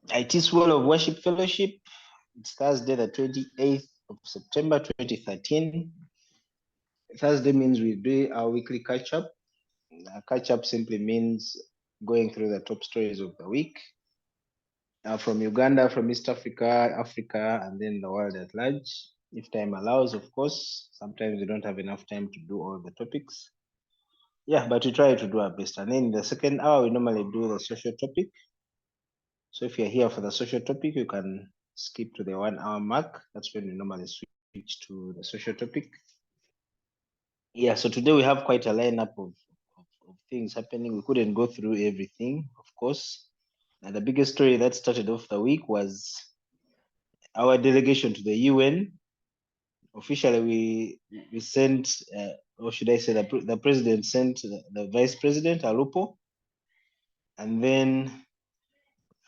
iTiS World of Worship Fellowship. It's Thursday, the 28th of September 2013. Thursday means we do our weekly catch up. Catch up simply means going through the top stories of the week from Uganda, from East Africa, Africa, and then the world at large. If time allows, of course. Sometimes we don't have enough time to do all the topics. Yeah, but we try to do our best. And then in the second hour, we normally do the social topic. So if you're here for the social topic, you can skip to the 1 hour mark. That's when we normally switch to the social topic. Yeah, so today we have quite a lineup of things happening. We couldn't go through everything, of course. And the biggest story that started off the week was our delegation to the UN. Officially, we sent, or should I say, the president sent the vice president, Alupo, and then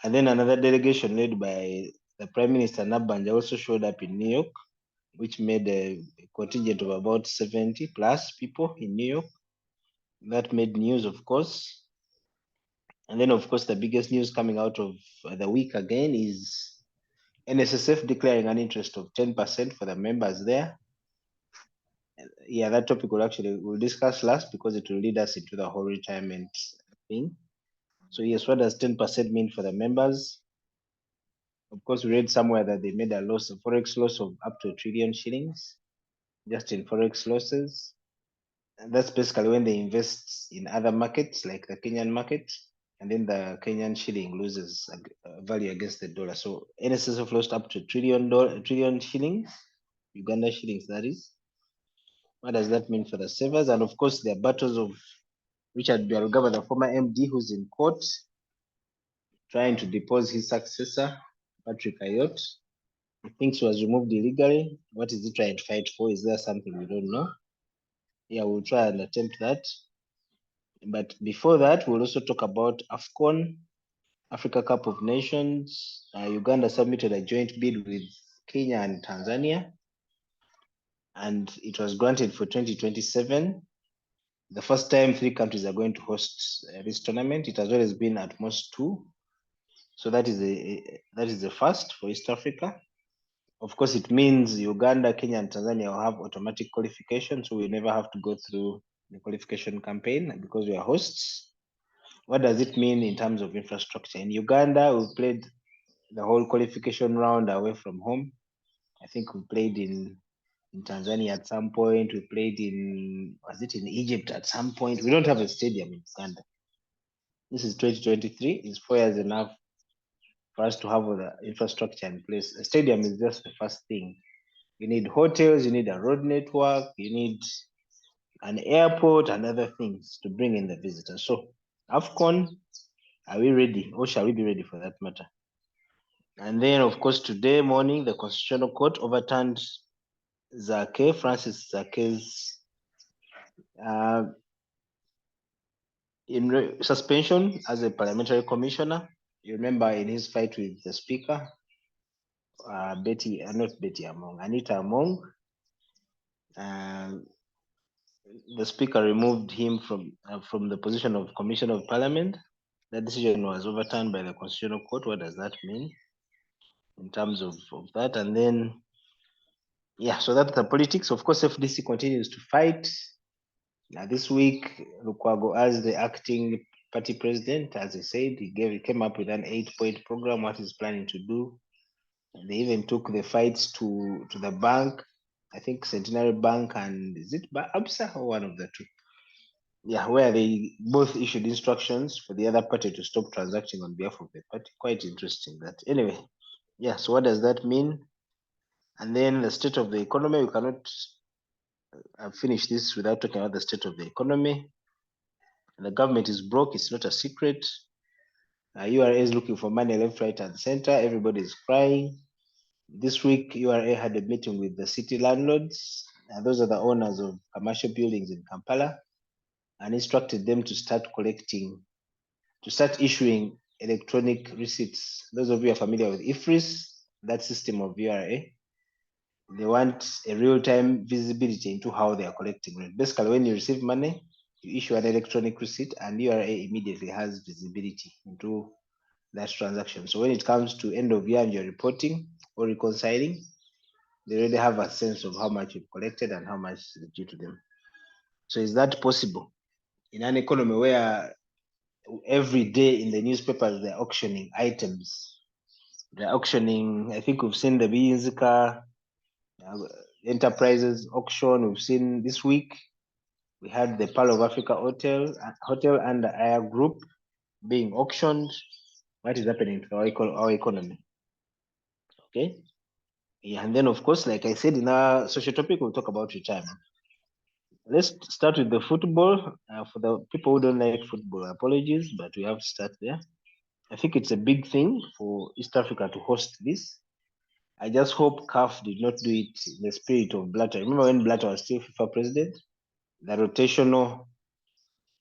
another delegation led by the Prime Minister Nabanja also showed up in New York, which made a contingent of about 70 plus people in New York. That made news, of course. And then, of course, the biggest news coming out of the week again is NSSF declaring an interest of 10% for the members there. Yeah, that topic we'll discuss last because it will lead us into the whole retirement thing. So yes, what does 10% mean for the members? Of course, we read somewhere that they made a forex loss of up to 1 trillion shillings, just in forex losses. And that's basically when they invest in other markets like the Kenyan market, and then the Kenyan shilling loses value against the dollar. So NSSF lost up to $1 trillion shillings, Uganda shillings, that is. What does that mean for the savers? And of course, there are battles of Richard Biarugaba, the former MD, who's in court, trying to depose his successor, Patrick Ayot. He thinks he was removed illegally. What is he trying to fight for? Is there something we don't know? Yeah, we'll try and attempt that. But before that, we'll also talk about AFCON, Africa Cup of Nations. Uganda submitted a joint bid with Kenya and Tanzania, and it was granted for 2027. The first time 3 countries are going to host this tournament. It has always been at most 2. So that is the first for East Africa. Of course, it means Uganda, Kenya, and Tanzania will have automatic qualification, so we never have to go through the qualification campaign because we are hosts. What does it mean in terms of infrastructure? In Uganda, we played the whole qualification round away from home. I think we played in Tanzania at some point. We played in Egypt at some point? We don't have a stadium in Uganda. This is 2023. It's 4 years enough for us to have all the infrastructure in place. A stadium is just the first thing. You need hotels, you need a road network, you need an airport and other things to bring in the visitors. So AFCON, are we ready, or shall we be ready for that matter? And then, of course, today morning, the Constitutional Court overturned Zzaake, Francis Zzaake's suspension as a parliamentary commissioner. You remember in his fight with the speaker, Anita Among. The speaker removed him from the position of commissioner of parliament. That decision was overturned by the Constitutional Court. What does that mean in terms of that? And then, yeah, so that's the politics. Of course, FDC continues to fight. Now, this week, Lukwago, as the acting party president, as I said, he came up with an 8-point program, what he's planning to do. And they even took the fights to the bank, I think Centenary Bank, and is it ABSA or one of the two? Yeah, where they both issued instructions for the other party to stop transacting on behalf of the party. Quite interesting that. Anyway, yeah, so what does that mean? And then the state of the economy, we cannot finish this without talking about the state of the economy. The government is broke, it's not a secret. URA is looking for money left, right, and center. Everybody is crying. This week, URA had a meeting with the city landlords. Those are the owners of commercial buildings in Kampala, and instructed them to start issuing electronic receipts. Those of you are familiar with IFRIS, that system of URA. They want a real-time visibility into how they are collecting rent. Basically, when you receive money, you issue an electronic receipt, and URA immediately has visibility into that transaction. So when it comes to end of year and you're reporting or reconciling, they already have a sense of how much you've collected and how much is due to them. So is that possible in an economy where every day in the newspapers they're auctioning items? They're auctioning, I think we've seen the Biyizinka enterprises auction. We've seen this week, we had the Pearl of Africa Hotel and the Aya Group being auctioned. What is happening to our economy? Okay. Yeah, and then of course, like I said in our social topic, we'll talk about retirement. Let's start with the football. For the people who don't like football, apologies, but we have to start there. I think it's a big thing for East Africa to host this. I just hope CAF did not do it in the spirit of Blatter. Remember when Blatter was still FIFA president? The rotational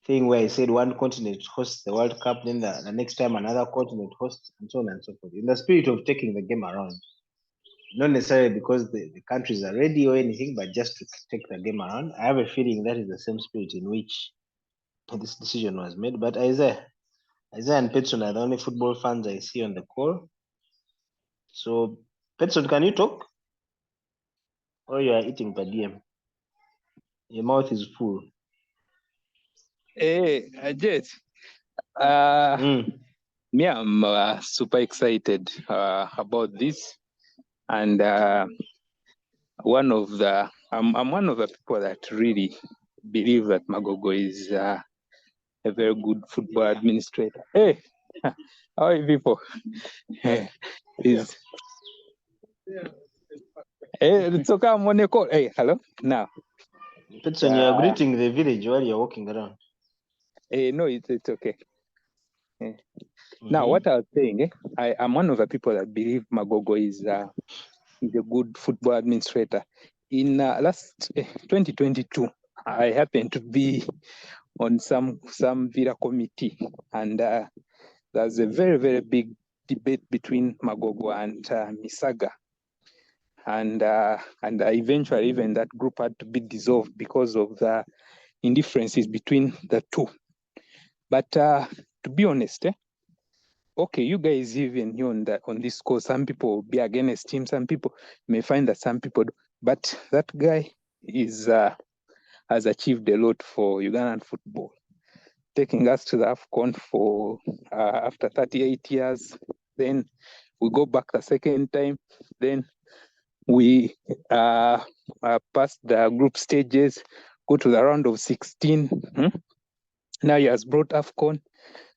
thing where he said one continent hosts the World Cup, then the next time another continent hosts, and so on and so forth. In the spirit of taking the game around. Not necessarily because the countries are ready or anything, but just to take the game around. I have a feeling that is the same spirit in which this decision was made. But Isaiah and Petson are the only football fans I see on the call. So, Petson, can you talk? Or you are eating per diem? Your mouth is full. Hey, Jet. Me, I'm super excited about this, and I'm one of the people that really believe that Magogo is a very good football administrator. Hey, how are you people? Hey, it's okay. I'm on a call. Hey, hello. Now, Petson, you are greeting the village while you're walking around. Hey, no, it's okay. Now, what I was saying, I'm one of the people that believe Magogo is a good football administrator. In last 2022, I happened to be on some Villa committee, and there's a very, very big debate between Magogo and Misaga. And eventually, even that group had to be dissolved because of the indifferences between the two. But to be honest, okay, you guys even here on this call, some people will be against him, some people may find that some people do, but that guy has achieved a lot for Ugandan football, taking us to the AFCON for after 38 years. Then we go back the second time. Then we passed the group stages, go to the round of 16. Now he has brought AFCON.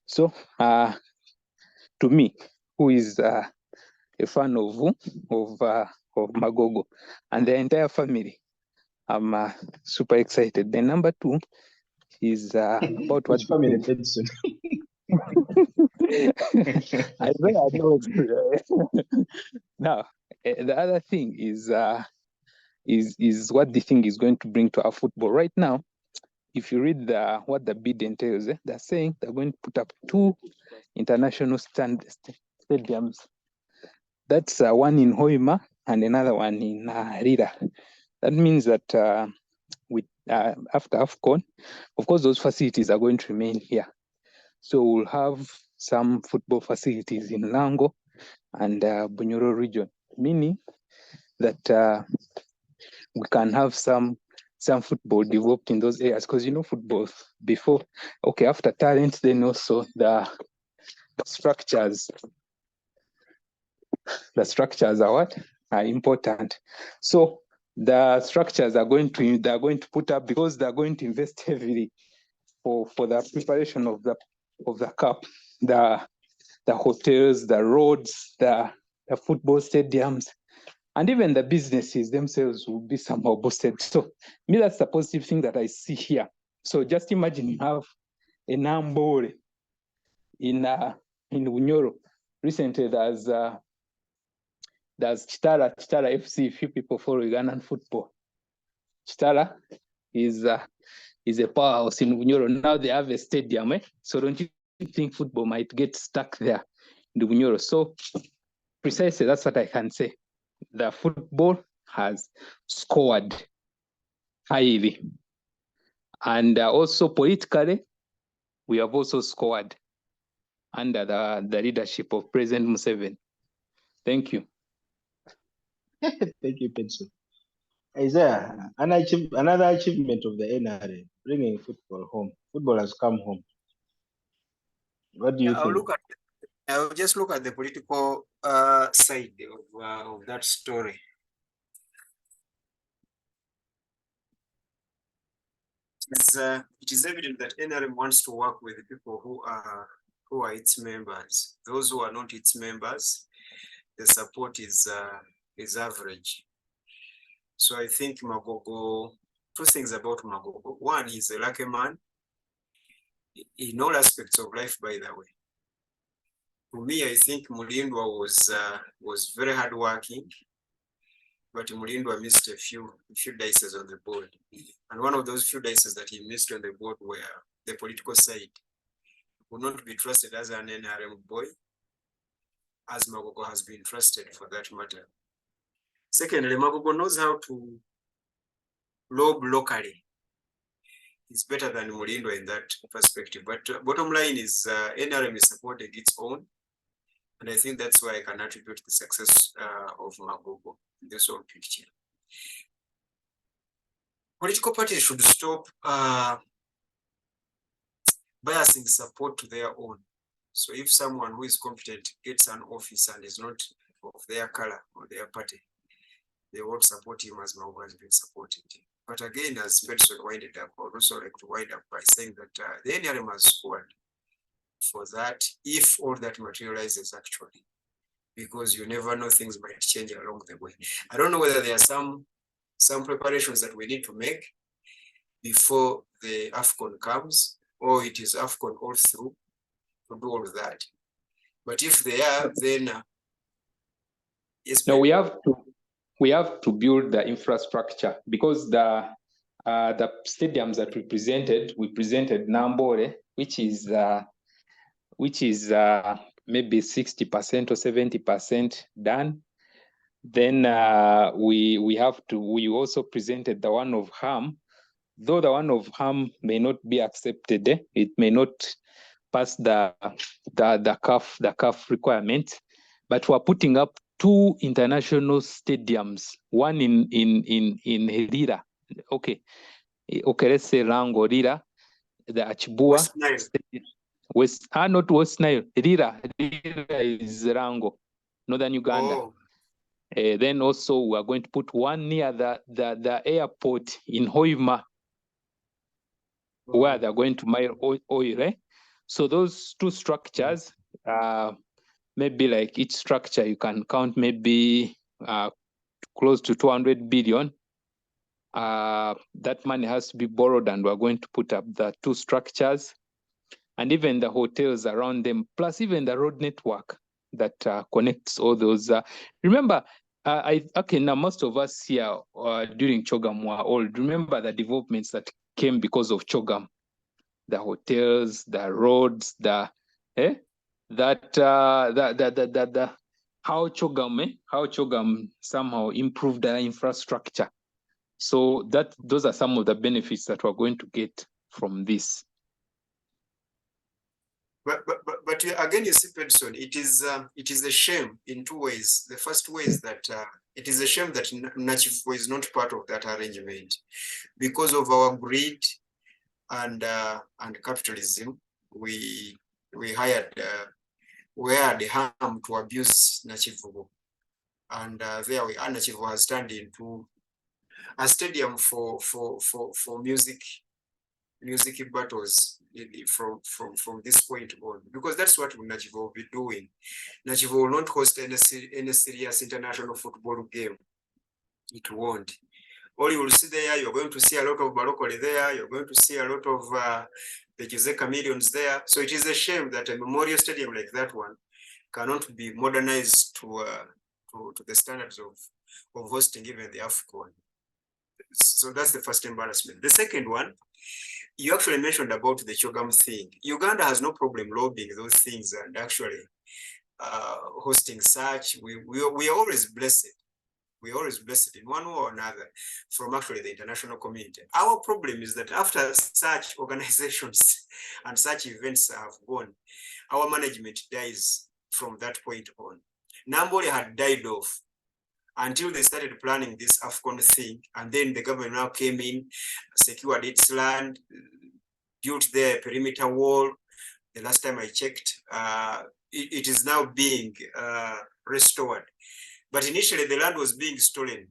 So to me, who is a fan of Magogo and the entire family, I'm super excited. Then number two is about what family Petson. I know. Now, the other thing is what the thing is going to bring to our football. Right now, if you read what the bid entails, they're saying they're going to put up 2 international stadiums. That's one in Hoima and another one in Rira. That means that after AFCON, of course, those facilities are going to remain here. So we'll have some football facilities in Lango and Bunyoro region, meaning that we can have some football developed in those areas, because football before, okay, after talent, then also the structures are important. So the structures they're going to put up, because they're going to invest heavily for the preparation of the cup, the hotels, the roads, the football stadiums, and even the businesses themselves will be somehow boosted. So me, that's the positive thing that I see here. So just imagine you have a Nambore in Bunyoro. Recently, there's Chitara FC. If you people follow Ugandan football, Chitara is a powerhouse in Bunyoro. Now they have a stadium, so don't you think football might get stuck there in Bunyoro? So precisely, that's what I can say. The football has scored highly, and also politically, we have also scored. under the leadership of President Museveni. Thank you. Thank you, Penso. Isaiah, another achievement of the NRA, bringing football home. Football has come home. What do you think? I'll just look at the political side of that story. It is evident that NRM wants to work with the people who are its members. Those who are not its members, the support is average. So I think Magogo, two things about Magogo. One, he's a lucky man in all aspects of life, by the way. To me, I think Mulindwa was very hardworking, but Mulindwa missed a few dices on the board. And one of those few dices that he missed on the board were the political side. He could not be trusted as an NRM boy, as Magogo has been trusted for that matter. Secondly, Magogo knows how to lob locally. He's better than Mulindwa in that perspective. But bottom line is NRM is supporting its own. And I think that's why I can attribute the success of Magogo in this whole picture. Political parties should stop biasing support to their own. So if someone who is competent gets an office and is not of their color or their party, they won't support him as Magogo has been supported. But again, as Benson winded up, I would also like to wind up by saying that the NRM has scored for that, if all that materializes actually, because you never know, things might change along the way. I don't know whether there are some preparations that we need to make before the AFCON comes, or it is AFCON all through to do all of that. But if they are, then yes. No, we have to build the infrastructure, because the stadiums that we presented Nambole, which is maybe 60% or 70% done. Then we also presented the one of Ham, though the one of Ham may not be accepted. It may not pass the CAF requirement, but we're putting up 2 international stadiums, one in Lira. Okay, let's say Rango, Lira, the Achibua Stadium. Not West Nile. Lira is Rango, northern Uganda. Oh. Then also we are going to put one near the airport in Hoima, where they're going to mine oil. So those 2 structures, maybe like each structure you can count maybe close to 200 billion. That money has to be borrowed, and we're going to put up the 2 structures, and even the hotels around them, plus even the road network that connects all those. Remember, now most of us here during CHOGM were old. Remember the developments that came because of CHOGM, the hotels, the roads, how CHOGM somehow improved the infrastructure. So those are some of the benefits that we're going to get from this. But again, you see, Pedson, it is a shame in 2 ways. The first way is that it is a shame that Nachifo is not part of that arrangement because of our greed and capitalism. We hired Ham to abuse Nachifo, and there we are. Nachifo has turned into a stadium for music battles from this point on, because that's what Nachifo will be doing. Nachifo will not host any serious international football game. It won't. All you will see there, you're going to see a lot of Balokole there, you're going to see a lot of the Biyizinka millions there. So it is a shame that a memorial stadium like that one cannot be modernized to the standards of hosting even the AFCON. So that's the first embarrassment. The second one, you actually mentioned about the CHOGM thing. Uganda has no problem lobbying those things and actually hosting such. We are always blessed We always blessed in one way or another from actually the international community. Our problem is that after such organizations and such events have gone, our management dies from that point on. Nambole had died off until they started planning this AFCON thing, and then the government now came in, secured its land, built their perimeter wall. The last time I checked, it is now being restored. But initially the land was being stolen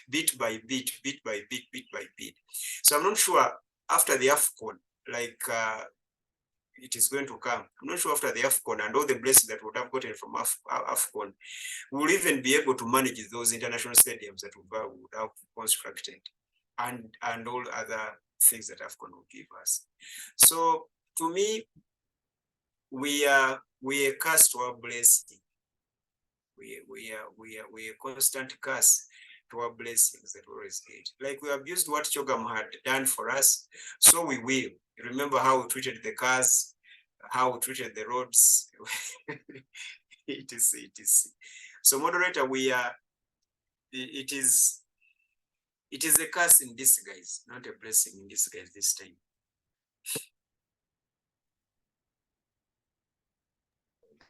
bit by bit, bit by bit, bit by bit. So I'm not sure after the AFCON, like it is going to come. I'm not sure after the AFCON and all the blessings that we would have gotten from AFCON, we will even be able to manage those international stadiums that we would have constructed and all other things that AFCON will give us. So to me, we are cursed to our blessing. We are constant curse to our blessings that we always get. Like we abused what Chogam had done for us, so we will. Remember how we treated the cars, how we treated the roads. It is. So moderator, it is a curse in disguise, not a blessing in disguise this time.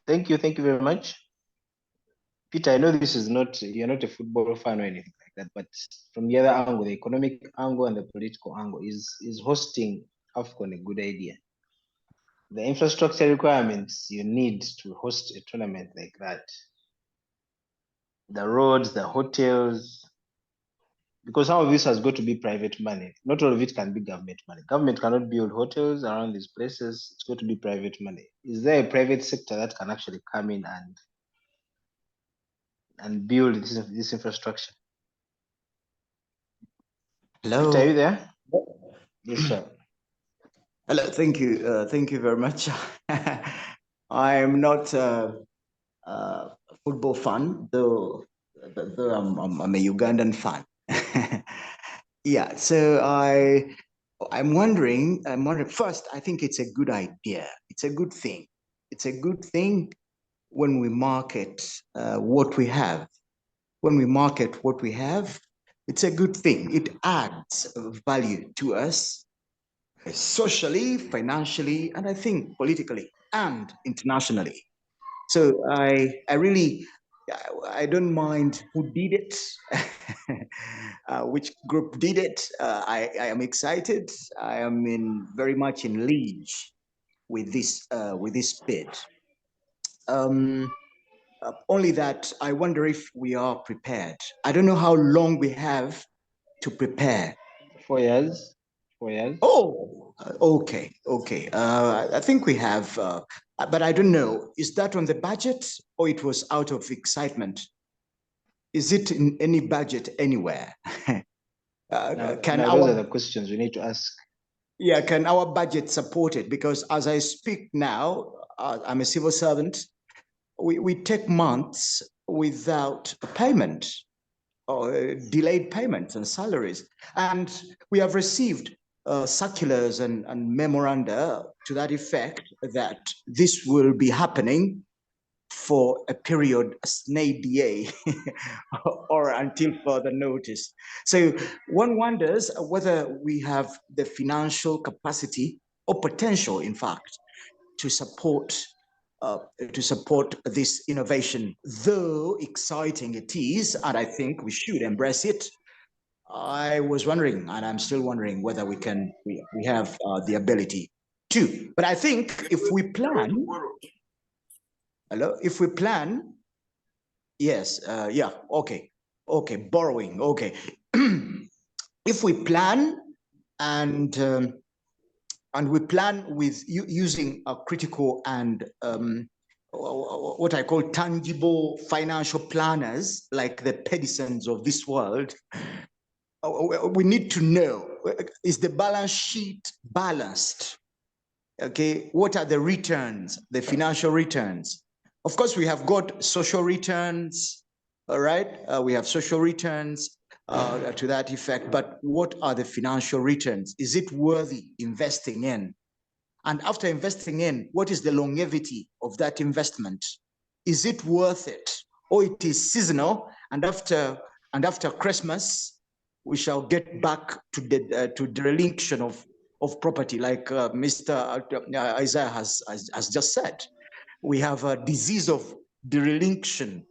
Thank you very much. Peter, I know this is you're not a football fan or anything like that, but from the other angle, the economic angle and the political angle, is hosting AFCON a good idea? The infrastructure requirements you need to host a tournament like that, the roads, the hotels, because some of this has got to be private money. Not all of it can be government money. Government cannot build hotels around these places. It's got to be private money. Is there a private sector that can actually come in and build this infrastructure? Hello. Peter, are you there? Yes, sir. Hello. Thank you. Thank you very much. I am not a football fan, though I'm a Ugandan fan. Yeah. So I'm wondering. First, I think it's a good idea. It's a good thing. It's a good thing when we market what we have. When we market what we have, it's a good thing. It adds value to us socially, financially, and I think politically and internationally. So I don't mind who did it, which group did it. I am excited. I am very much in liege with this bid. Only that I wonder if we are prepared. I don't know how long we have to prepare. 4 years. 4 years. Oh, okay. I think we have, but I don't know. Is that on the budget or it was out of excitement? Is it in any budget anywhere? Those are the questions we need to ask. Yeah, can our budget support it? Because as I speak now, I'm a civil servant. We take months without payment or delayed payments and salaries. And we have received circulars and memoranda to that effect that this will be happening for a period, a or until further notice. So one wonders whether we have the financial capacity or potential, in fact, to support this innovation, though exciting it is, and I think we should embrace it. I was wondering, and I'm still wondering whether we have the ability to. But I think if we plan, yes, yeah, okay, borrowing, okay. If we plan and we plan with using a critical and what I call tangible financial planners, like the Pedisons of this world, we need to know, is the balance sheet balanced? Okay, what are the returns, the financial returns? Of course, we have got social returns, all right? We have social returns to that effect, but what are the financial returns? Is it worthy investing in? And after investing in, what is the longevity of that investment? Is it worth it? Or it is seasonal and after Christmas, we shall get back to the dereliction of property, like Mr. Isaiah has just said. We have a disease of dereliction.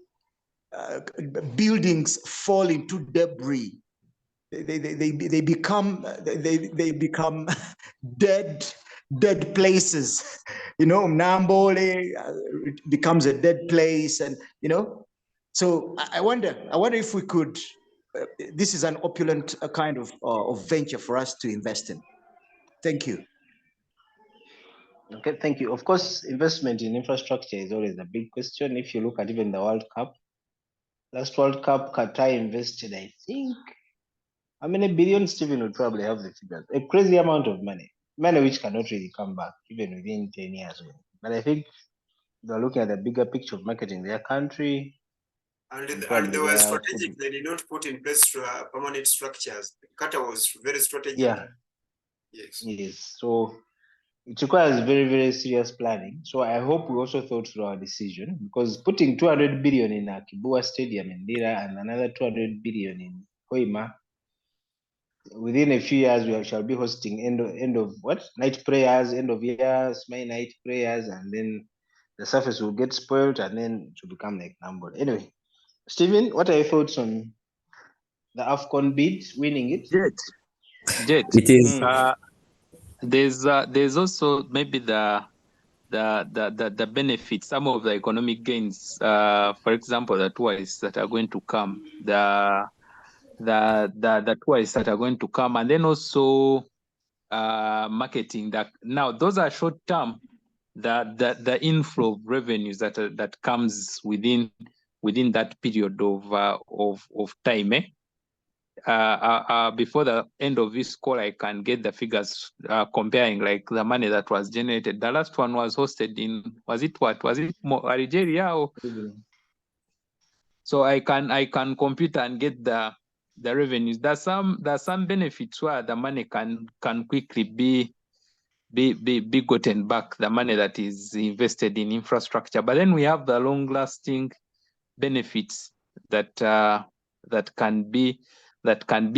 Buildings fall into debris. They become dead places. You know, Nambole becomes a dead place, and you know. So I wonder if we could. This is an opulent kind of venture for us to invest in. Thank you. Okay, thank you. Of course, investment in infrastructure is always a big question. If you look at even the World Cup, last World Cup, Qatar invested, I think, how many billions? Stephen would probably have the figures. A crazy amount of money which cannot really come back even within 10 years. But I think they're looking at the bigger picture of marketing their country. And they were strategic. They did not put in place permanent structures. Qatar was very strategic. Yeah. Yes. Yes. So it requires very, very serious planning. So I hope we also thought through our decision, because putting 200 billion in a Kibua Stadium in Lira and another 200 billion in Hoima, within a few years we shall be hosting end of what? Night prayers, end of years, my night prayers, and then the surface will get spoiled and then it will become like Nambour. Anyway, Stephen, what are your thoughts on the AFCON bid, winning it? Jet. It is. There's also maybe the benefits, some of the economic gains. For example, the tourists that are going to come, the tourists that are going to come, and then also marketing. That now those are short term. The inflow of revenues that comes within that period of time. Before the end of this call, I can get the figures comparing like the money that was generated. The last one was hosted in, was it Algeria? Or? So I can compute and get the revenues. There's some benefits where the money can quickly be gotten back, the money that is invested in infrastructure. But then we have the long lasting benefits that can be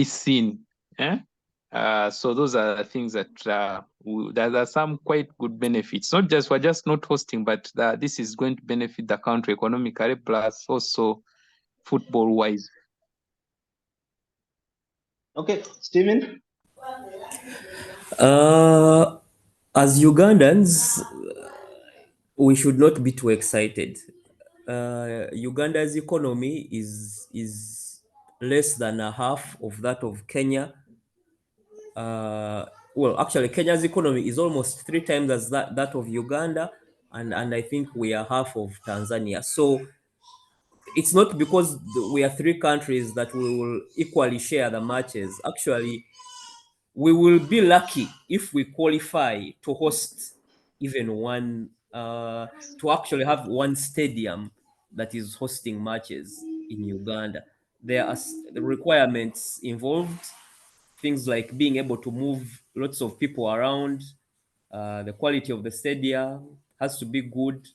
seen. So those are the things that there are some quite good benefits. Not just, we're just not hosting, but this is going to benefit the country economically, plus also football wise. Okay, Stephen. As Ugandans, we should not be too excited. Uganda's economy is less than a half of that of Kenya. Well, actually, Kenya's economy is almost 3 times as that of Uganda, and I think we are half of Tanzania. So it's not because we are 3 countries that we will equally share the matches. Actually, we will be lucky if we qualify to host even one, to actually have one stadium that is hosting matches in Uganda. There are the requirements involved, things like being able to move lots of people around. The quality of the stadium has to be good.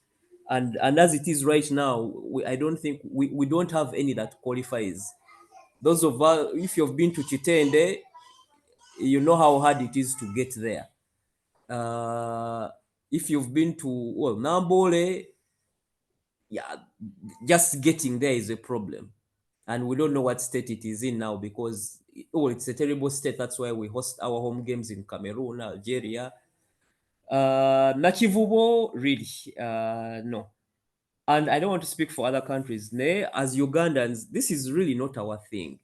And as it is right now, I don't think we don't have any that qualifies. Those of us, if you've been to Chitende, you know how hard it is to get there. If you've been to Nambole, yeah, just getting there is a problem. And we don't know what state it is in now, because it's a terrible state. That's why we host our home games in Cameroon, Algeria. Nakivubo, really, no. And I don't want to speak for other countries. As Ugandans, this is really not our thing.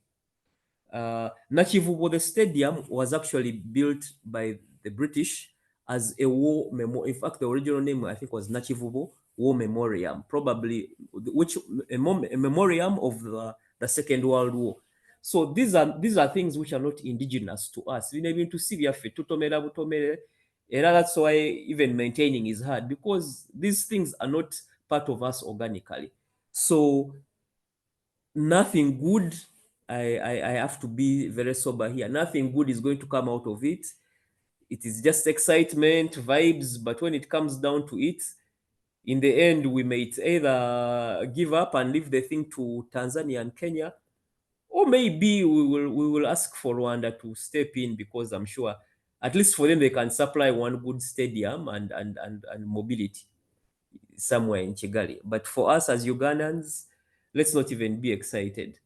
Nakivubo, the stadium, was actually built by the British as a war memorial. In fact, the original name, I think, was Nakivubo War Memoriam, probably which a memoriam of the Second World War. So these are things which are not indigenous to us. We need to see that's why even maintaining is hard, because these things are not part of us organically. So nothing good, I have to be very sober here, nothing good is going to come out of it. It is just excitement, vibes, but when it comes down to it, in the end, we may either give up and leave the thing to Tanzania and Kenya, or maybe we will ask for Rwanda to step in, because I'm sure at least for them they can supply one good stadium and mobility somewhere in Kigali. But for us as Ugandans, let's not even be excited.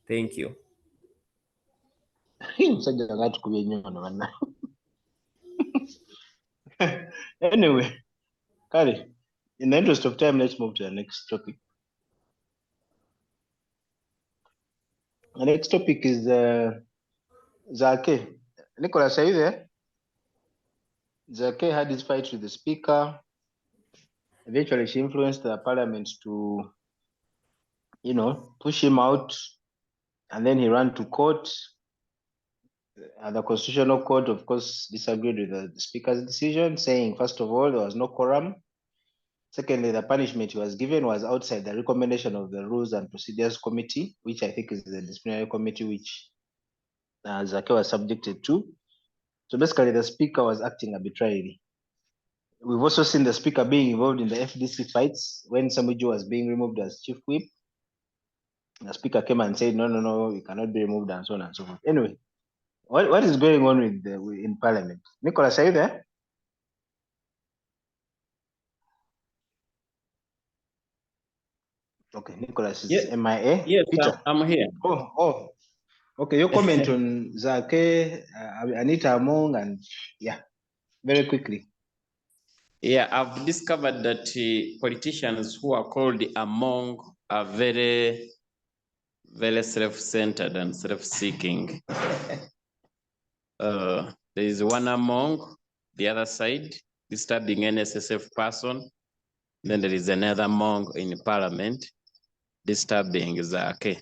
Thank you. Anyway, Kari, in the interest of time, let's move to the next topic. The next topic is Zzaake. Nicholas, are you there? Zzaake had his fight with the speaker. Eventually, she influenced the parliament to, push him out. And then he ran to court. The Constitutional Court, of course, disagreed with the speaker's decision, saying, first of all, there was no quorum. Secondly, the punishment he was given was outside the recommendation of the Rules and Procedures Committee, which I think is the disciplinary committee which Zzaake was subjected to. So basically, the speaker was acting arbitrarily. We've also seen the speaker being involved in the FDC fights when Samuju was being removed as chief whip. The speaker came and said, no, you cannot be removed, and so on and so forth. Anyway, what is going on in Parliament? Nicholas, are you there? Okay, Nicholas is MIA. Yes, Peter. I'm here. Oh. Okay, your comment on Zzaake, Anita Among, and very quickly. Yeah, I've discovered that politicians who are called Among are very, very self-centered and self-seeking. There is one Among, the other side, disturbing NSSF person. Then there is another Among in Parliament, disturbing Zzaake.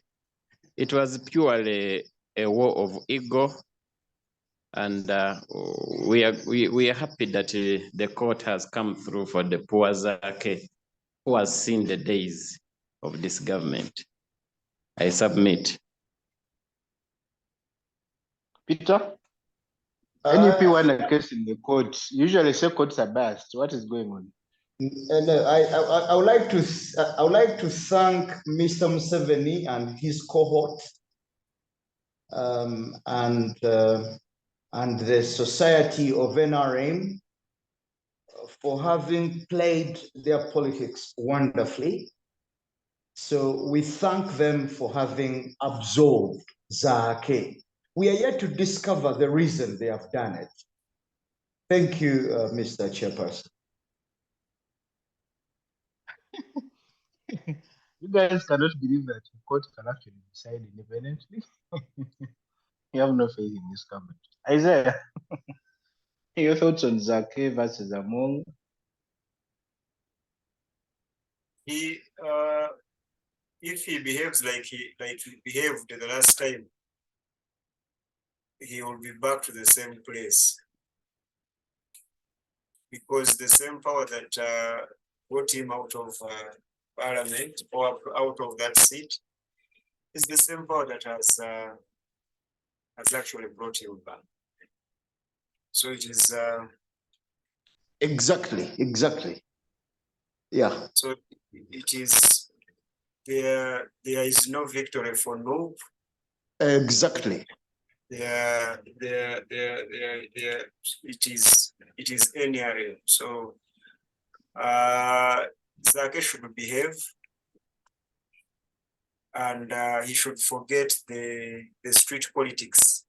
It was purely a war of ego, and we are happy that the court has come through for the poor Zzaake, who has seen the days of this government. I submit. Peter? NUP won a case in the court. Usually, say courts are biased. What is going on? I would like to thank Mr. Museveni and his cohort, and the Society of NRM for having played their politics wonderfully. So we thank them for having absolved Zzaake. We are yet to discover the reason they have done it. Thank you, Mr. Chairperson. You guys cannot believe that the court can actually decide independently. You have no faith in this government. Isaiah, your thoughts on Zzaake versus Among? If he behaves like he behaved the last time, he will be back to the same place, because the same power that got him out of Parliament or out of that seat is the same power that has actually brought him back. So it is exactly. Yeah. So it is there is no victory for no. Exactly. It is any area. So Zzaake should behave, and he should forget the street politics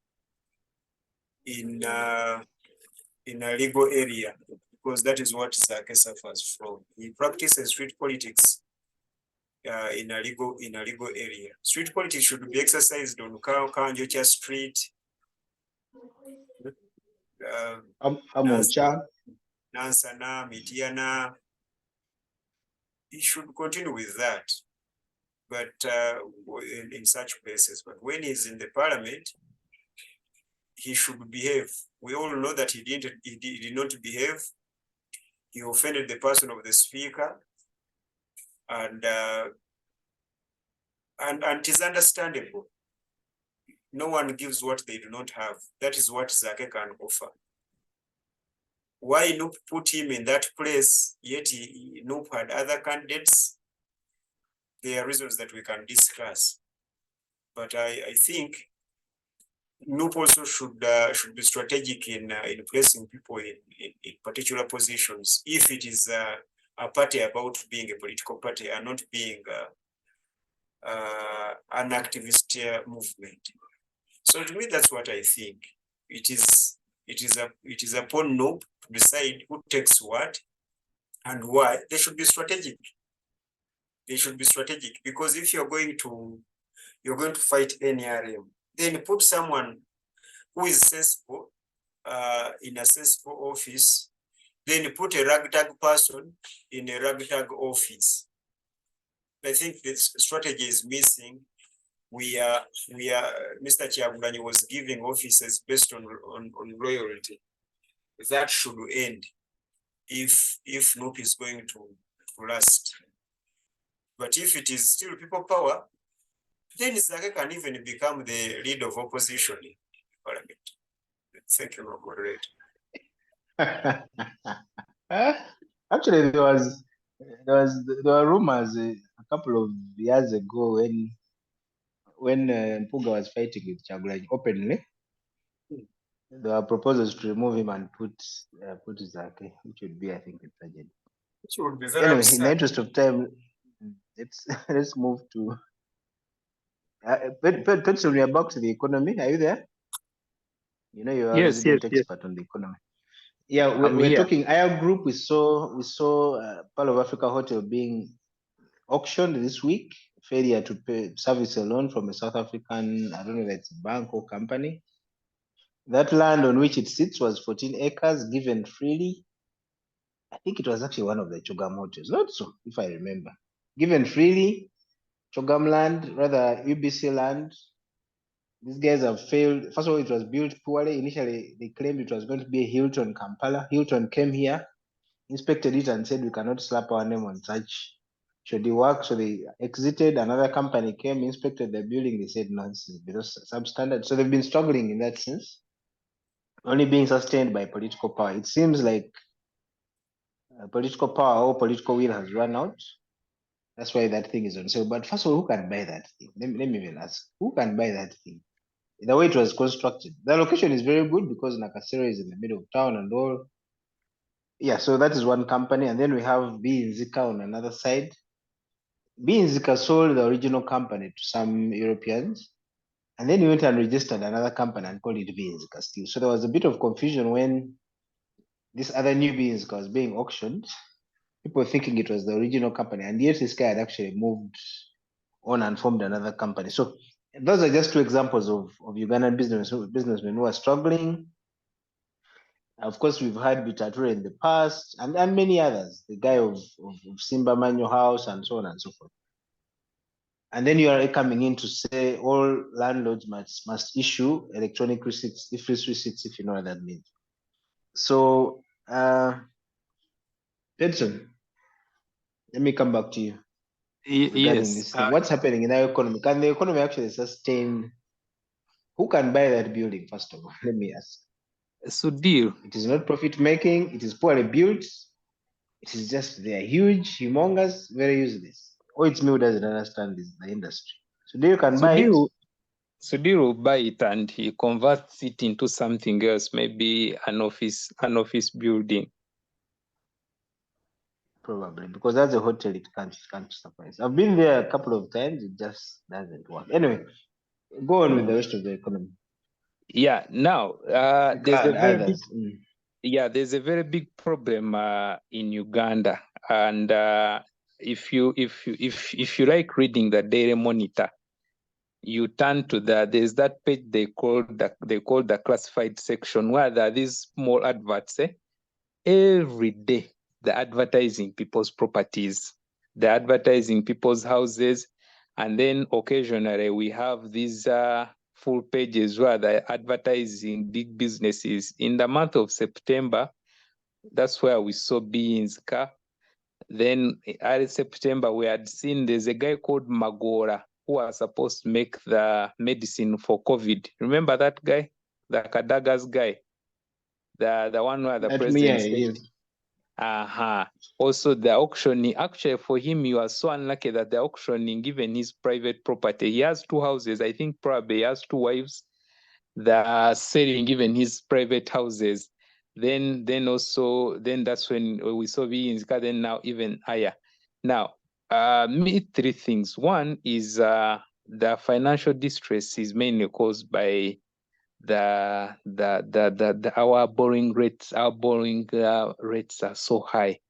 in a legal area, because that is what Zzaake suffers from. He practices street politics in a legal area. Street politics should be exercised on Kanjocha Street, Nansana, Mitiana. He should continue with that, but in such places. But when he's in the parliament, he should behave. We all know that he did not behave. He offended the person of the speaker, and it is understandable. No one gives what they do not have. That is what Zzaake can offer. Why Noop put him in that place, yet Noop had other candidates? There are reasons that we can discuss. But I think Noop also should be strategic in placing people in particular positions, if it is a party about being a political party and not being an activist movement. So to me, that's what I think. It is upon Noop to decide who takes what and why. They should be strategic. They should be strategic, because if you're going to fight NRM, then put someone who is sensible in a sensible office. Then put a ragtag person in a ragtag office. I think this strategy is missing. Mr. Kyagulanyi was giving offices based on loyalty. That should end if Noop is going to last. But if it is still people power, then Zzaake can even become the leader of opposition in parliament. Thank you, moderator. Actually, there were rumors a couple of years ago when Mpuga was fighting with Kyagulanyi openly. There were proposals to remove him and put Zzaake, which would be, I think, a tragedy. Which would be very Anyway, upset. in the interest of time, let's move to. Petrol, we are back to the economy. Are you there? You know, you're a resident expert on the economy. Yeah, we're talking IR Group. We saw Pearl of Africa Hotel being auctioned this week. Failure to service a loan from a South African, I don't know if it's a bank or company. That land on which it sits was 14 acres given freely. I think it was actually one of the Chogam hotels, not so, if I remember. Given freely, Chogam land, rather UBC land. These guys have failed. First of all, it was built poorly. Initially, they claimed it was going to be a Hilton Kampala. Hilton came here, inspected it, and said we cannot slap our name on such shoddy work. So they exited. Another company came, inspected the building. They said no, this is below substandard. So they've been struggling in that sense, only being sustained by political power. It seems like political power or political will has run out. That's why that thing is on sale. But first of all, who can buy that thing? Let me even ask, who can buy that thing? The way it was constructed, the location is very good because Nakasero is in the middle of town and all. Yeah, so that is one company, and then we have Biyizinka on another side. Biyizinka sold the original company to some Europeans, and then he went and registered another company and called it Biyizinka still. So there was a bit of confusion when this other new Biyizinka was being auctioned. People thinking it was the original company, and yet this guy had actually moved on and formed another company. So those are just two examples of Ugandan businessmen who are struggling. Of course, we've had Bitature in the past and many others, the guy of Simba Manual House and so on and so forth. And then you are coming in to say all landlords must issue electronic receipts, receipts, if you know what that means. So, Pedson, let me come back to you regarding this thing. What's happening in our economy? Can the economy actually sustain? Who can buy that building, first of all? Let me ask. Sudhir. It is not profit making, it is poorly built, it is just they are huge, humongous, very useless. Or it's me who doesn't understand the industry. Sudhir can buy it. Sudhir will buy it and he converts it into something else, maybe an office building. Probably, because that's a hotel, it can't suffice. I've been there a couple of times, it just doesn't work. Anyway, go on with the rest of the economy. Yeah, now there's a very big problem in Uganda, and if you like reading the Daily Monitor, you turn to there's that page they call the classified section, where there are these small adverts. Every day they're advertising people's properties, they're advertising people's houses, and then occasionally we have these full pages where they're advertising big businesses. In the month of September, that's where we saw Biyizinka. Then early September, we had seen there's a guy called Magora who was supposed to make the medicine for COVID. Remember that guy, the Kadagas guy? the one where the That president Mia, said, yes. also the auctioning. Actually, for him, he was so unlucky that the auctioning, given his private property, he has 2 houses. I think probably he has 2 wives that are selling even his private houses. Then that's when we saw Biyizinka, then now even higher. Now, me 3 things. One is the financial distress is mainly caused by our borrowing rates. Our borrowing rates are so high.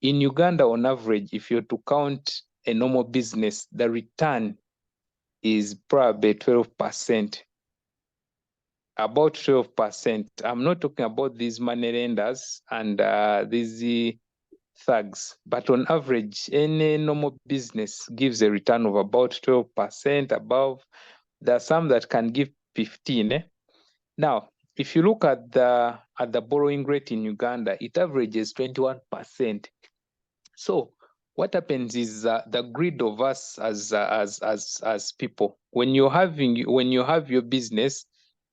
In Uganda, on average, if you're to count a normal business, the return is probably 12%. About 12%. I'm not talking about these money lenders and these thugs, but on average, any normal business gives a return of about 12% above. There are some that can give 15. Now, if you look at the borrowing rate in Uganda, it averages 21%. So what happens is the greed of us as people. When you have your business,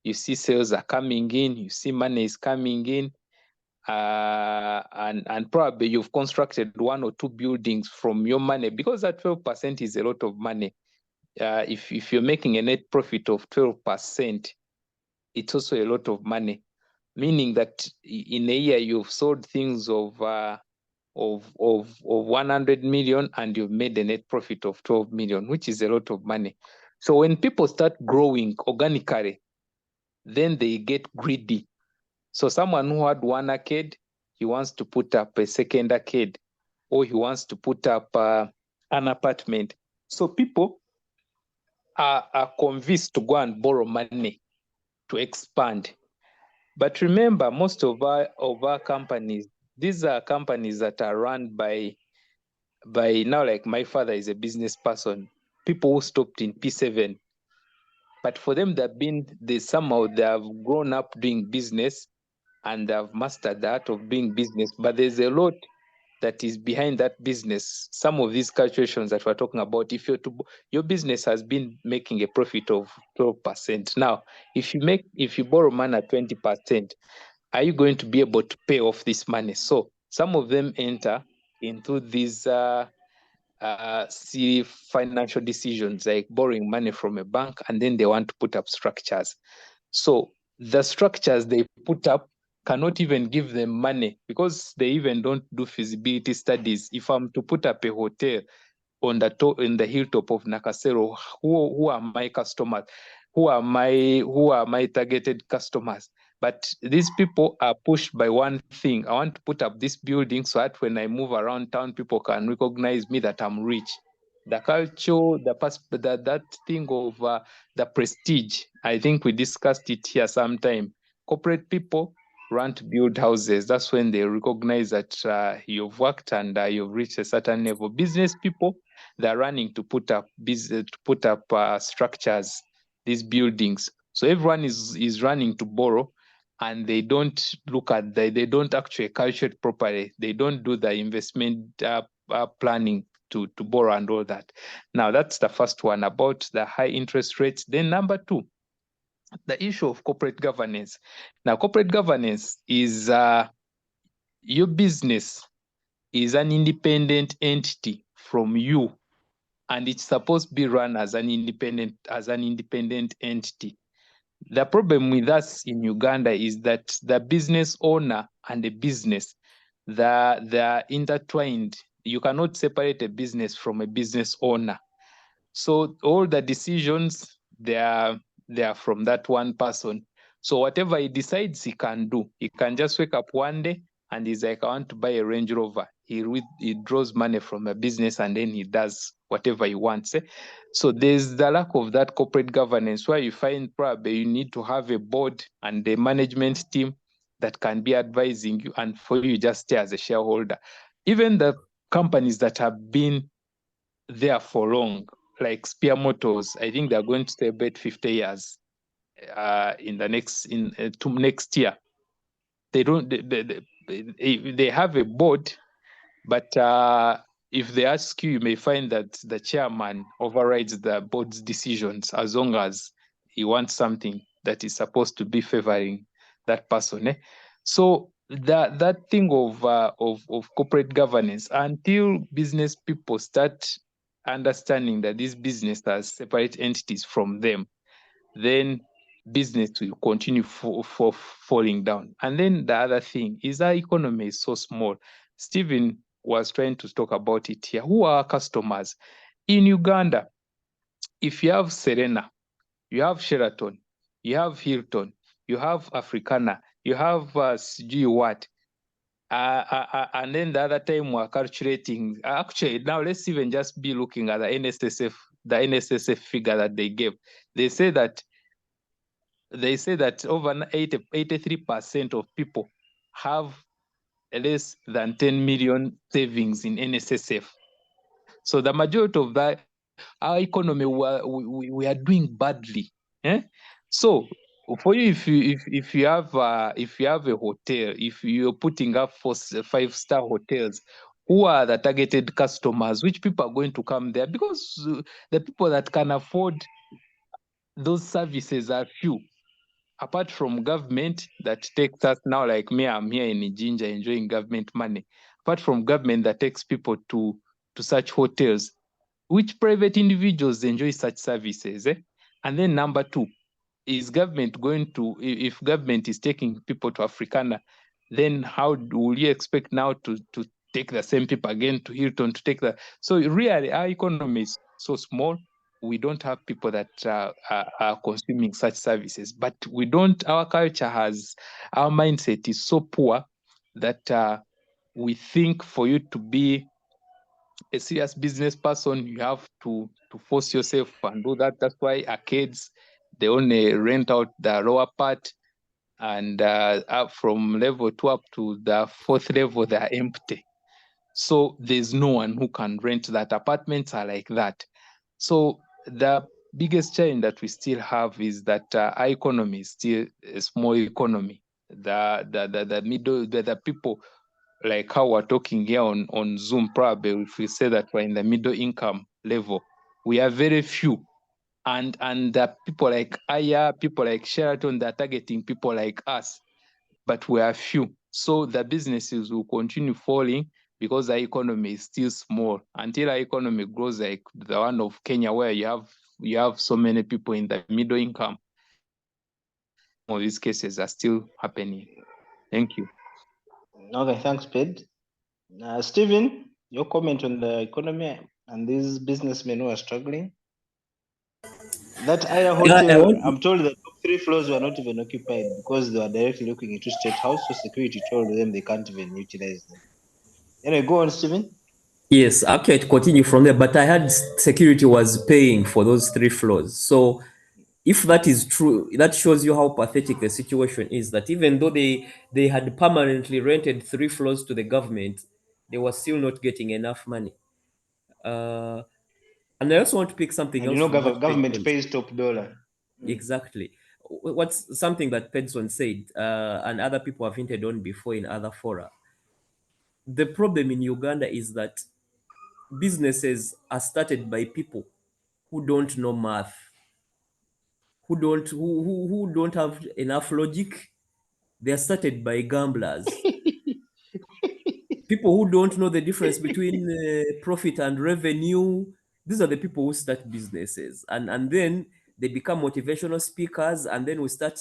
you see sales are coming in, you see money is coming in, and probably you've constructed 1 or 2 buildings from your money, because that 12% is a lot of money. If you're making a net profit of 12%, it's also a lot of money, meaning that in a year you've sold things of 100 million and you've made a net profit of 12 million, which is a lot of money. So when people start growing organically, then they get greedy. So someone who had 1 arcade, he wants to put up a second arcade, or he wants to put up an apartment. So people are convinced to go and borrow money to expand. But remember, most of our companies, these are companies that are run by now, like my father is a business person, people who stopped in P7. But for them, somehow they have grown up doing business and they've mastered the art of doing business. But there's a lot that is behind that business. Some of these calculations that we're talking about, if your business has been making a profit of 12%. Now, if you borrow money at 20%, are you going to be able to pay off this money? So some of them enter into these see financial decisions like borrowing money from a bank, and then they want to put up structures. So the structures they put up cannot even give them money, because they even don't do feasibility studies. If I'm to put up a hotel in the hilltop of Nakasero, who are my customers? Who are my targeted customers? But these people are pushed by one thing. I want to put up this building so that when I move around town, people can recognize me that I'm rich. The culture, that thing of the prestige, I think we discussed it here sometime. Corporate people run to build houses. That's when they recognize that you've worked and you've reached a certain level. Business people, they're running to put up structures, these buildings. So everyone is running to borrow, and they don't look at they don't actually calculate properly. They don't do the investment planning to borrow and all that. Now that's the first one about the high interest rates. Then number 2, the issue of corporate governance. Now corporate governance is your business is an independent entity from you, and it's supposed to be run as an independent entity. The problem with us in Uganda is that the business owner and the business, they're intertwined. You cannot separate a business from a business owner. So all the decisions, they are from that one person. So whatever he decides, he can do. He can just wake up one day and he's like, I want to buy a Range Rover. He draws money from a business and then he does whatever he wants. So there's the lack of that corporate governance, where you find probably you need to have a board and a management team that can be advising you, and for you just stay as a shareholder. Even the companies that have been there for long, like Spear Motors, I think they're going to stay about 50 years in the next year. They have a board, but if they ask you, you may find that the chairman overrides the board's decisions as long as he wants something that is supposed to be favoring that person. So that thing of corporate governance, until business people start understanding that these business are separate entities from them, then business will continue falling down. And then the other thing is our economy is so small. Stephen was trying to talk about it here. Who are our customers? In Uganda, if you have Serena, you have Sheraton, you have Hilton, you have Africana, you have sijui what, and then the other time we're calculating. Actually, now let's even just be looking at the NSSF figure that they gave. They say that over 83% of people have less than 10 million savings in NSSF. So the majority of that, our economy, we are doing badly. Eh? So for you, if you have a hotel, if you're putting up for 5-star hotels, who are the targeted customers? Which people are going to come there? Because the people that can afford those services are few. Apart from government that takes us now, like me, I'm here in Ginger enjoying government money. Apart from government that takes people to such hotels, which private individuals enjoy such services? And then number two, is government going to, if government is taking people to Africana, then how will you expect now to take the same people again to Hilton to take the, so really our economy is so small. We don't have people that are consuming such services, but we don't, our culture has, our mindset is so poor that we think for you to be a serious business person, you have to force yourself and do that. That's why arcades, they only rent out the lower part, and up from level 2 up to the 4th level, they are empty. So there's no one who can rent that. Apartments are like that. So the biggest challenge that we still have is that our economy is still a small economy. The middle, the people like how we're talking here on Zoom, probably if we say that we're in the middle income level, we are very few. And the people like Aya, people like Sheraton, they're targeting people like us, but we are few. So the businesses will continue falling because our economy is still small. Until our economy grows like the one of Kenya, where you have so many people in the middle income, all these cases are still happening. Thank you. Okay, thanks, Ped. Stephen, your comment on the economy and these businessmen who are struggling. That Aya hotel, I'm told the top 3 floors were not even occupied because they were directly looking into State House, so security told them they can't even utilize them. Anyway, go on, Stephen. Yes, okay, to continue from there, but I had security was paying for those 3 floors. So if that is true, that shows you how pathetic the situation is, that even though they had permanently rented 3 floors to the government, they were still not getting enough money. And I also want to pick something And else you know, from what government Pedson pays top dollar. exactly. What's something that Pedson said, and other people have hinted on before in other fora. The problem in Uganda is that businesses are started by people who don't know math, who don't have enough logic. They are started by gamblers, people who don't know the difference between profit and revenue. These are the people who start businesses, and then they become motivational speakers, and then we start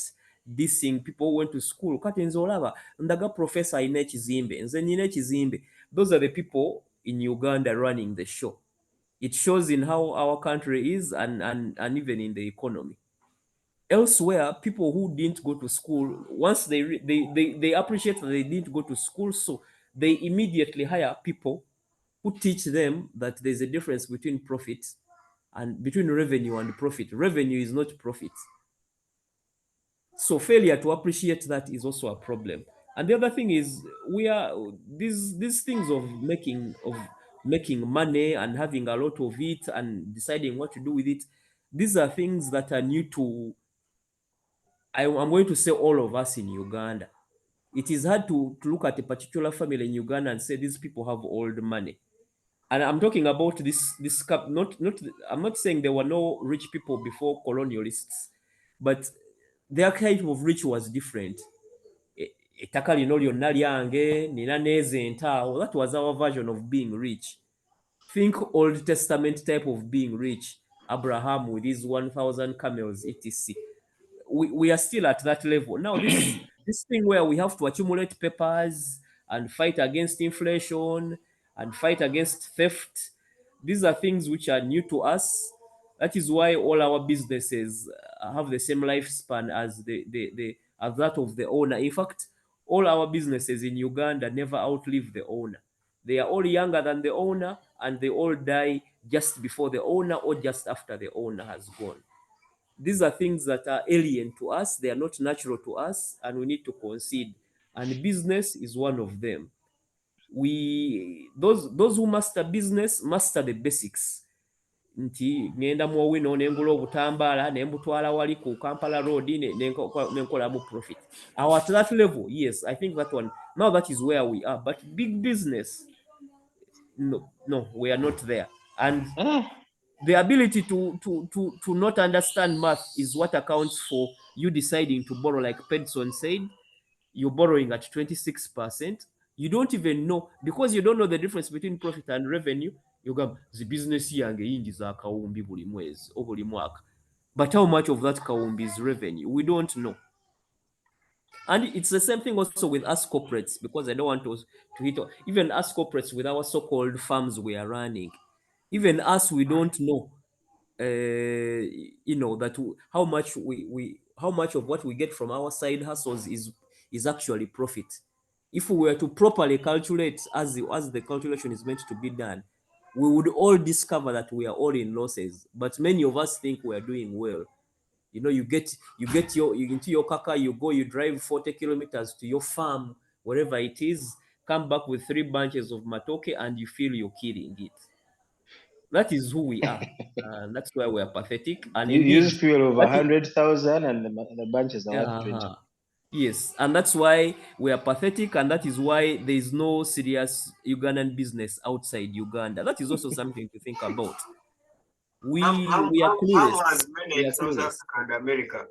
dissing people who went to school. Kati nze olaba ndaga professor ayina ekizimbe, nze nina ekizimbe. Those are the people in Uganda running the show. It shows in how our country is, and even in the economy. Elsewhere, people who didn't go to school, once they appreciate that they didn't go to school, so they immediately hire people who teach them that there's a difference between profit and between revenue and profit. Revenue is not profit. So failure to appreciate that is also a problem. And the other thing is, we are these things of making money and having a lot of it and deciding what to do with it. These are things that are new to, I'm going to say, all of us in Uganda. It is hard to look at a particular family in Uganda and say these people have old money. And I'm talking about this not I'm not saying there were no rich people before colonialists, but their kind of rich was different. ettaka lino lyonna lyange nina n'ezente awo. That was our version of being rich. Think Old Testament type of being rich. Abraham with his 1,000 camels, etc. We are still at that level. Now this thing where we have to accumulate papers and fight against inflation and fight against theft, these are things which are new to us. That is why all our businesses have the same lifespan as as that of the owner. In fact, all our businesses in Uganda never outlive the owner. They are all younger than the owner, and they all die just before the owner or just after the owner has gone. These are things that are alien to us. They are not natural to us, and we need to concede. And business is one of them. Those who master business master the basics. Nti ngenda mu owino nengula obutambaala nembutwala wali ku Kampala Road nenkolamu profit. At that level, yes, I think that one. Now that is where we are. But big business, no, we are not there. And the ability to not understand math is what accounts for you deciding to borrow, like Pedson said. You're borrowing at 26%. You don't even know, because you don't know the difference between profit and revenue. You go, the business yange yingiza akawumbi buli mwezi or buli mwaka. But how much of that kawumbi is revenue? We don't know. And it's the same thing also with us corporates, because I don't want to hit even us corporates with our so-called firms we are running. Even us, we don't know, that how much of what we get from our side hustles is actually profit. If we were to properly calculate as the calculation is meant to be done, we would all discover that we are all in losses. But many of us think we are doing well. You get into your kaka, you drive 40 kilometers to your farm, wherever it is, come back with 3 bunches of matoke, and you feel you're killing it. That is who we are. And that's why we are pathetic. And You indeed, use fuel of 100,000 and the bunches are worth 20. Yes, and that's why we are pathetic, and that is why there is no serious Ugandan business outside Uganda. That is also something to think about. We are clueless. Ham has many in South Africa and America.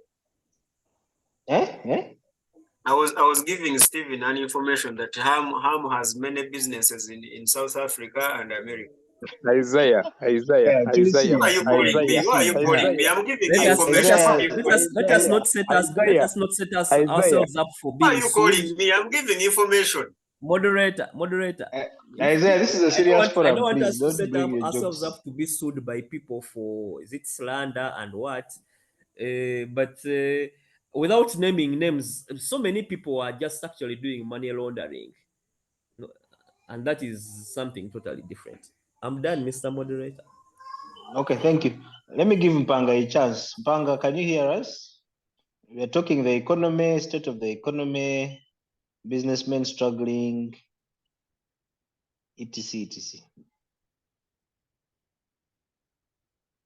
I was giving Stephen an information that Ham has many businesses in South Africa and America. Isaiah. Why are you calling me? Why are you calling me? I'm giving information. Let us not set ourselves up for being. Why are you calling me? I'm giving information. Moderator. Isaiah, this is a serious forum. I don't want us Please to don't set bring ourselves jokes up to be sued by people for slander and what. But without naming names, so many people are just actually doing money laundering. And that is something totally different. I'm done, Mr. Moderator. Okay, thank you. Let me give Mpanga a chance. Mpanga, can you hear us? We are talking the economy, state of the economy, businessmen struggling, etc.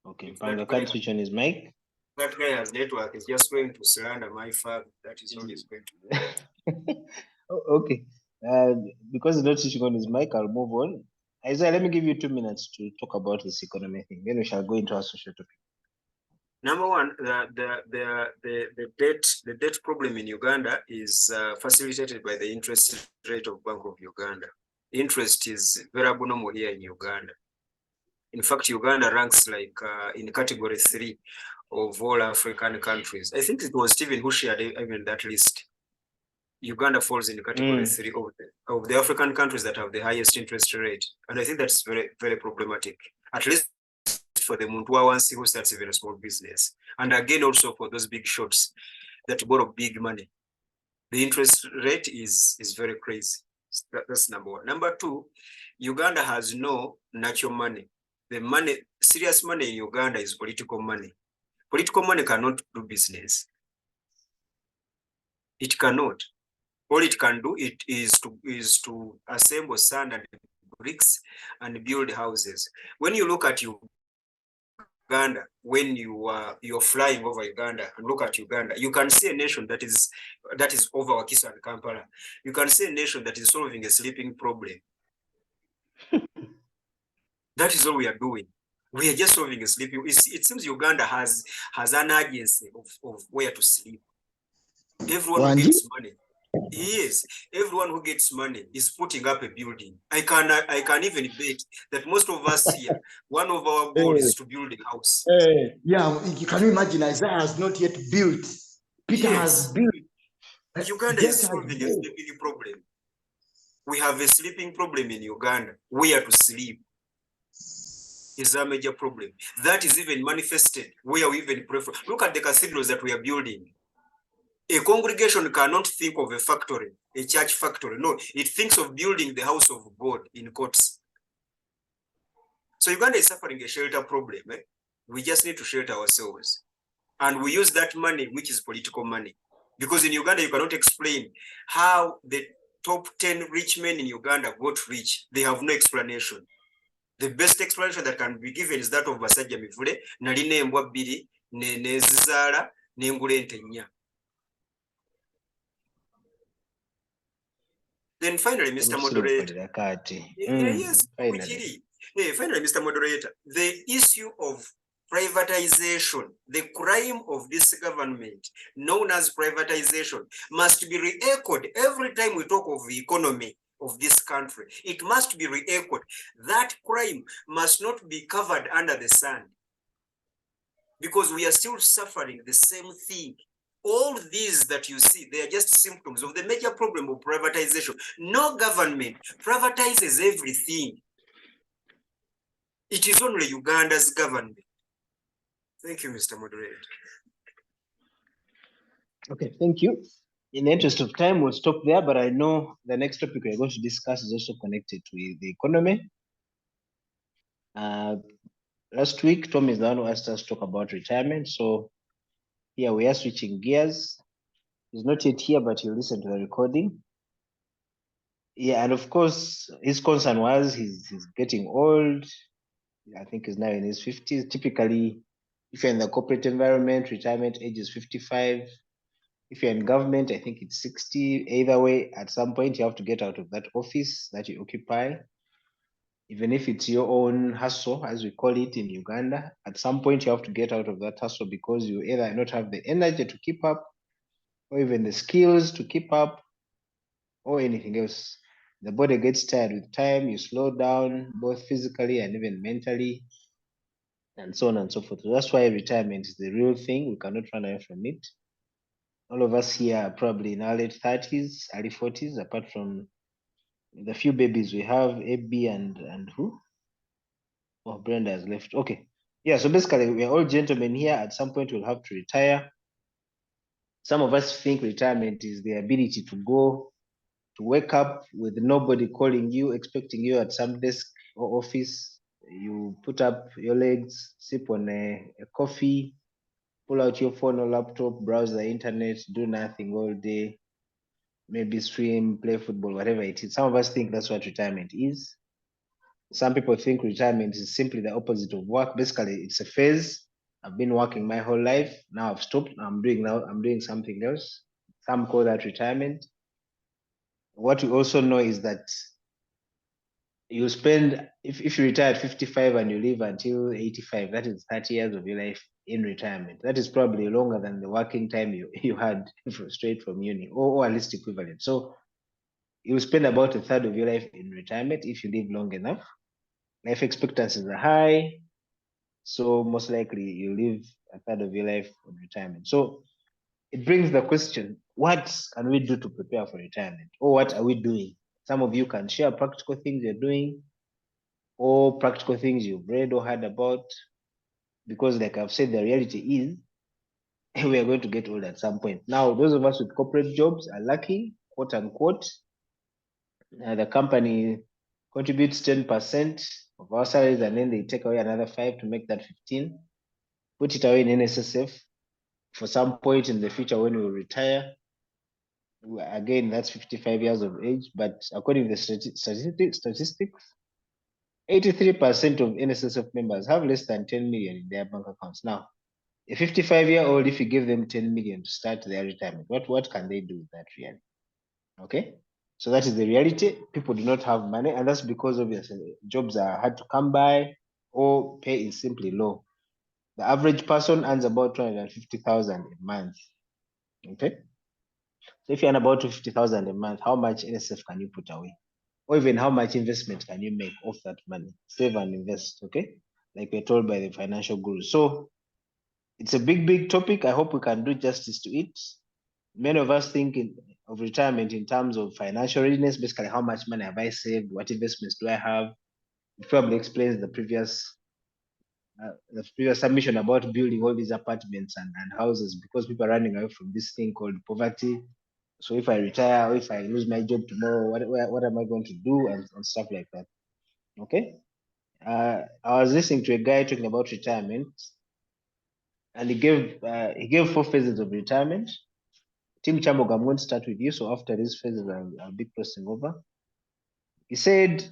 Okay, Mpanga can't switch on his mic. That guy has network. Is just going to slander my father. That is all he's going to do. Okay. Because he's not switching on his mic, I'll move on. Isaiah, let me give you 2 minutes to talk about this economy thing. Then we shall go into our social topic. Number one, the debt problem in Uganda is facilitated by the interest rate of Bank of Uganda. Interest is very abnormal here in Uganda. In fact, Uganda ranks like in category 3 of all African countries. I think it was Stephen who shared even that list. Uganda falls in category 3 of the African countries that have the highest interest rate. And I think that's very, very problematic, at least for the Muntu who starts even a small business. And again, also for those big shots that borrow big money. The interest rate is very crazy. That's number one. Number two, Uganda has no natural money. The money, serious money in Uganda is political money. Political money cannot do business. It cannot. All it can do is to assemble sand and bricks and build houses. When you look at Uganda, when you're flying over Uganda and look at Uganda, you can see a nation that is over Wakiso and Kampala. You can see a nation that is solving a sleeping problem. That is all we are doing. We are just solving a sleeping. It seems Uganda has an urgency of where to sleep. Everyone gets money. Yes, everyone who gets money is putting up a building. I can even bet that most of us here, one of our goals is to build a house. Yeah, can you imagine? Isaiah has not yet built. Peter has Yes, built. Uganda Jet is has solving a built. sleeping problem. We have a sleeping problem in Uganda. Where to sleep is a major problem. That is even manifested where we even pray for. Look at the cathedrals that we are building. A congregation cannot think of a factory, a church factory. No, it thinks of building the house of God in courts. So Uganda is suffering a shelter problem. We just need to shelter ourselves. And we use that money, which is political money. Because in Uganda, you cannot explain how the top 10 rich men in Uganda got rich. They have no explanation. The best explanation that can be given is that of Basajja Mivule, Naline Embwa Bbiri, ne Zizaala, n'engula ente nnya. Then finally, Mr. Moderator. Yes, Finally. Finally, Mr. Moderator, the issue of privatization, the crime of this government, known as privatization, must be re-echoed every time we talk of the economy of this country. It must be re-echoed. That crime must not be covered under the sun, because we are still suffering the same thing. All these that you see, they are just symptoms of the major problem of privatization. No government privatizes everything. It is only Uganda's government. Thank you, Mr. Moderator. Okay, thank you. In the interest of time, we'll stop there, but I know the next topic we're going to discuss is also connected with the economy. Last week, Tom is the one who asked us to talk about retirement. So here we are switching gears. He's not yet here, but he'll listen to the recording. Yeah, and of course, his concern was he's getting old. I think he's now in his 50s. Typically, if you're in the corporate environment, retirement age is 55. If you're in government, I think it's 60. Either way, at some point, you have to get out of that office that you occupy. Even if it's your own hustle, as we call it in Uganda, at some point, you have to get out of that hustle because you either not have the energy to keep up, or even the skills to keep up, or anything else. The body gets tired with time, you slow down, both physically and even mentally, and so on and so forth. So that's why retirement is the real thing. We cannot run away from it. All of us here are probably in our late 30s, early 40s, apart from the few babies we have, AB and who? Oh, Brenda has left. Okay. Yeah, so basically we're all gentlemen here. At some point we'll have to retire. Some of us think retirement is the ability to go to wake up with nobody calling you, expecting you at some desk or office. You put up your legs, sip on a coffee, pull out your phone or laptop, browse the internet, do nothing all day, maybe swim, play football, whatever it is. Some of us think that's what retirement is. Some people think retirement is simply the opposite of work. Basically, it's a phase. I've been working my whole life. Now I've stopped. I'm doing something else. Some call that retirement. What we also know is that you spend, if you retire at 55 and you live until 85, that is 30 years of your life in retirement. That is probably longer than the working time you had straight from uni, or at least equivalent. So you spend about a third of your life in retirement if you live long enough. Life expectancies are high, so most likely you live a third of your life in retirement. So it brings the question, what can we do to prepare for retirement? Or what are we doing? Some of you can share practical things you're doing, or practical things you've read or heard about, because like I've said, the reality is we are going to get old at some point. Now, those of us with corporate jobs are lucky, quote unquote. The company contributes 10% of our salaries, and then they take away another 5 to make that 15. Put it away in NSSF for some point in the future when we retire. Again, that's 55 years of age, but according to the statistics, 83% of NSSF members have less than 10 million in their bank accounts. Now, a 55-year-old, if you give them 10 million to start their retirement, what can they do with that really? Okay, so that is the reality. People do not have money, and that's because obviously jobs are hard to come by, or pay is simply low. The average person earns about 250,000 a month. Okay, So if you earn about 50,000 a month, how much NSF can you put away? Or even how much investment can you make off that money? Save and invest, okay? Like we're told by the financial gurus. So it's a big, big topic. I hope we can do justice to it. Many of us think of retirement in terms of financial readiness, basically how much money have I saved, what investments do I have? It probably explains the previous submission about building all these apartments and houses, because people are running away from this thing called poverty. So if I retire or if I lose my job tomorrow, what am I going to do, and stuff like that. Okay. I was listening to a guy talking about retirement, and he gave 4 phases of retirement. Tim Chambog, I'm going to start with you. So after these phases, I'll be crossing over. He said,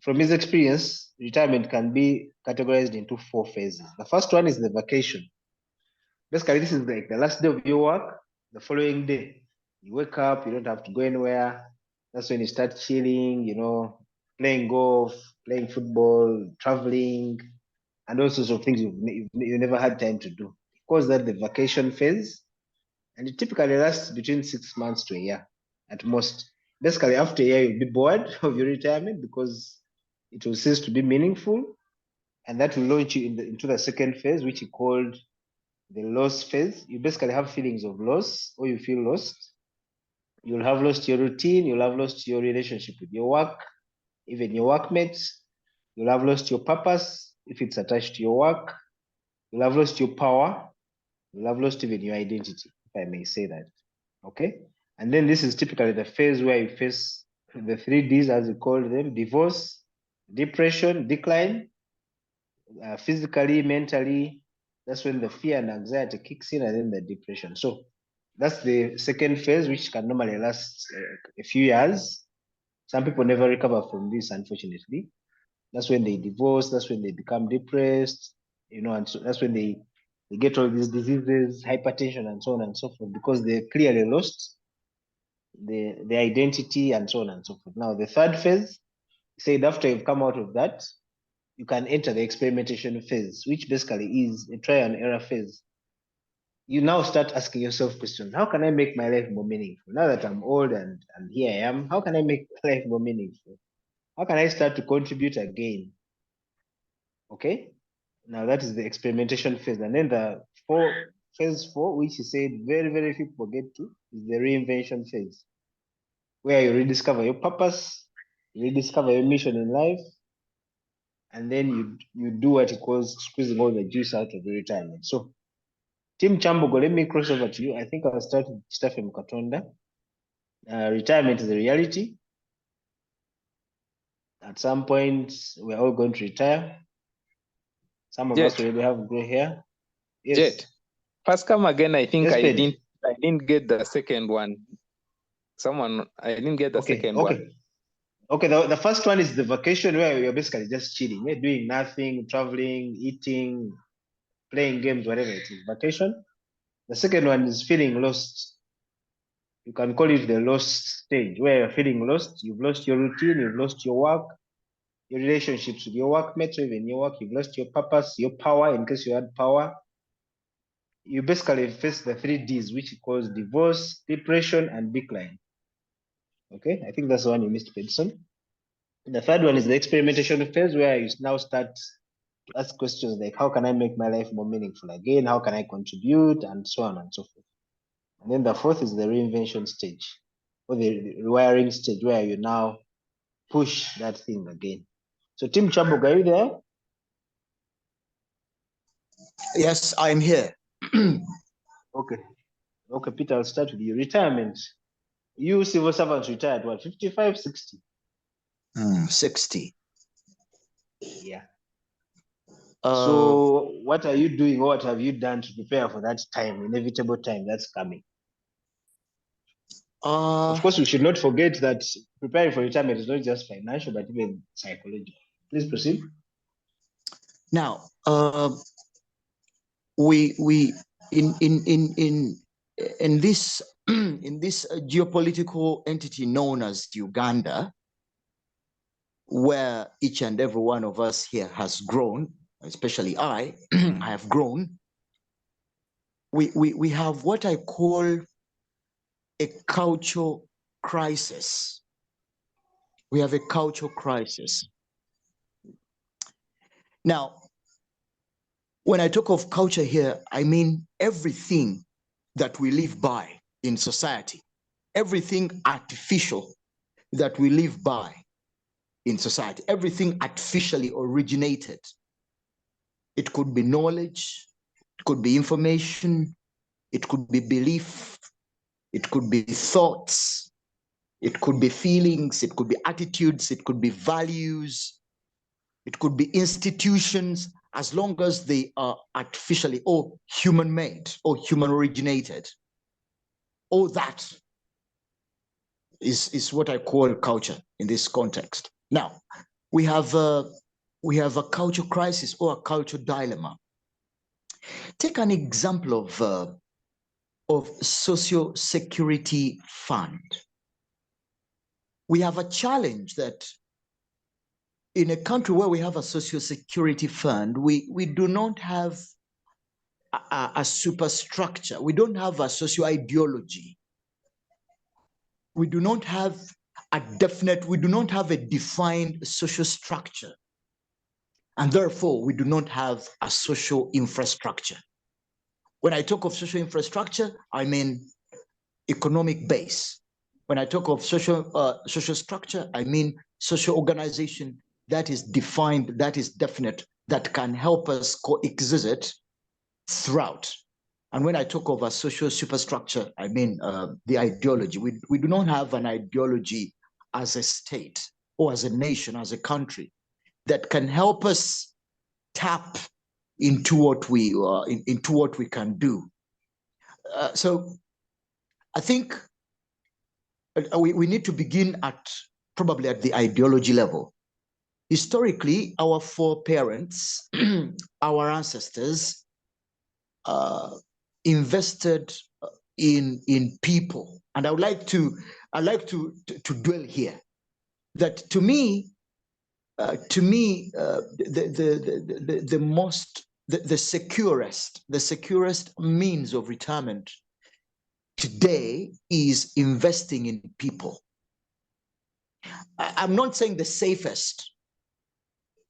from his experience, retirement can be categorized into 4 phases. The first one is the vacation. Basically, this is like the last day of your work. The following day, you wake up, you don't have to go anywhere. That's when you start chilling, playing golf, playing football, traveling, and all sorts of things you never had time to do. Of course, that's the vacation phase. And it typically lasts between 6 months to a year at most. Basically, after a year, you'll be bored of your retirement because it will cease to be meaningful. And that will launch you into the second phase, which is called the loss phase. You basically have feelings of loss, or you feel lost. You'll have lost your routine. You'll have lost your relationship with your work, even your workmates. You'll have lost your purpose if it's attached to your work. You'll have lost your power. You'll have lost even your identity, if I may say that. Okay. And then this is typically the phase where you face the 3 Ds, as we call them: divorce, depression, decline, physically, mentally. That's when the fear and anxiety kicks in, and then the depression. So that's the second phase, which can normally last a few years. Some people never recover from this, unfortunately. That's when they divorce. That's when they become depressed, and so that's when they get all these diseases, hypertension, and so on and so forth, because they clearly lost the identity and so on and so forth. Now, the third phase, said after you've come out of that, you can enter the experimentation phase, which basically is a trial and error phase. You now start asking yourself questions. How can I make my life more meaningful? Now that I'm old and here I am, how can I make life more meaningful? How can I start to contribute again? Okay. Now that is the experimentation phase. And then the phase 4, which you said very, very few people get to, is the reinvention phase, where you rediscover your purpose, you rediscover your mission in life, and then you do what it calls squeezing all the juice out of your retirement. So, Tim Chambogo, let me cross over to you. I think I'll start with Stephen Katonda. Retirement is a reality. At some point, we're all going to retire. Some of us already have gray hair. Yes. Jet, first come again. I think Yes, I didn't get the second one. I didn't get the second one. Okay, the first one is the vacation, where you're basically just chilling. You're doing nothing, traveling, eating, playing games, whatever it is. Vacation. The second one is feeling lost. You can call it the lost stage, where you're feeling lost. You've lost your routine, you've lost your work, your relationships with your workmates, or even your work. You've lost your purpose, your power, in case you had power. You basically face the 3 Ds, which cause divorce, depression, and decline. Okay, I think that's the one you missed, Pedson. The third one is the experimentation phase, where you now start to ask questions like, how can I make my life more meaningful again? How can I contribute? And so on and so forth. And then the fourth is the reinvention stage, or the rewiring stage, where you now push that thing again. So Tim Chambogo, are you there? Yes, I'm here. Okay, Peter, I'll start with you. Retirement. You civil servants retired what, 55, 60? 60. Yeah. So what are you doing, or what have you done to prepare for that time, inevitable time that's coming? Of course, we should not forget that preparing for retirement is not just financial, but even psychological. Please proceed. Now, we in this in this geopolitical entity known as Uganda, where each and every one of us here has grown, especially I have grown. We have what I call a cultural crisis. We have a cultural crisis. Now, when I talk of culture here, I mean everything that we live by in society, everything artificial that we live by in society, everything artificially originated. It could be knowledge, it could be information, it could be belief, it could be thoughts, it could be feelings, it could be attitudes, it could be values, it could be institutions, as long as they are artificially or human-made or human-originated. All that is what I call culture in this context. Now, we have a culture crisis or a culture dilemma. Take an example of social security fund. We have a challenge that in a country where we have a social security fund, we do not have a superstructure. We don't have a social ideology. We do not have we do not have a defined social structure. And therefore, we do not have a social infrastructure. When I talk of social infrastructure, I mean economic base. When I talk of social structure, I mean social organization that is defined, that is definite, that can help us coexist throughout. And when I talk of a social superstructure, I mean the ideology. We do not have an ideology as a state or as a nation, as a country, that can help us tap into what we can do. So I think we need to begin probably at the ideology level. Historically, our foreparents, our ancestors, invested in people, and I'd like to dwell here. That to me, the securest means of retirement today is investing in people. I'm not saying the safest,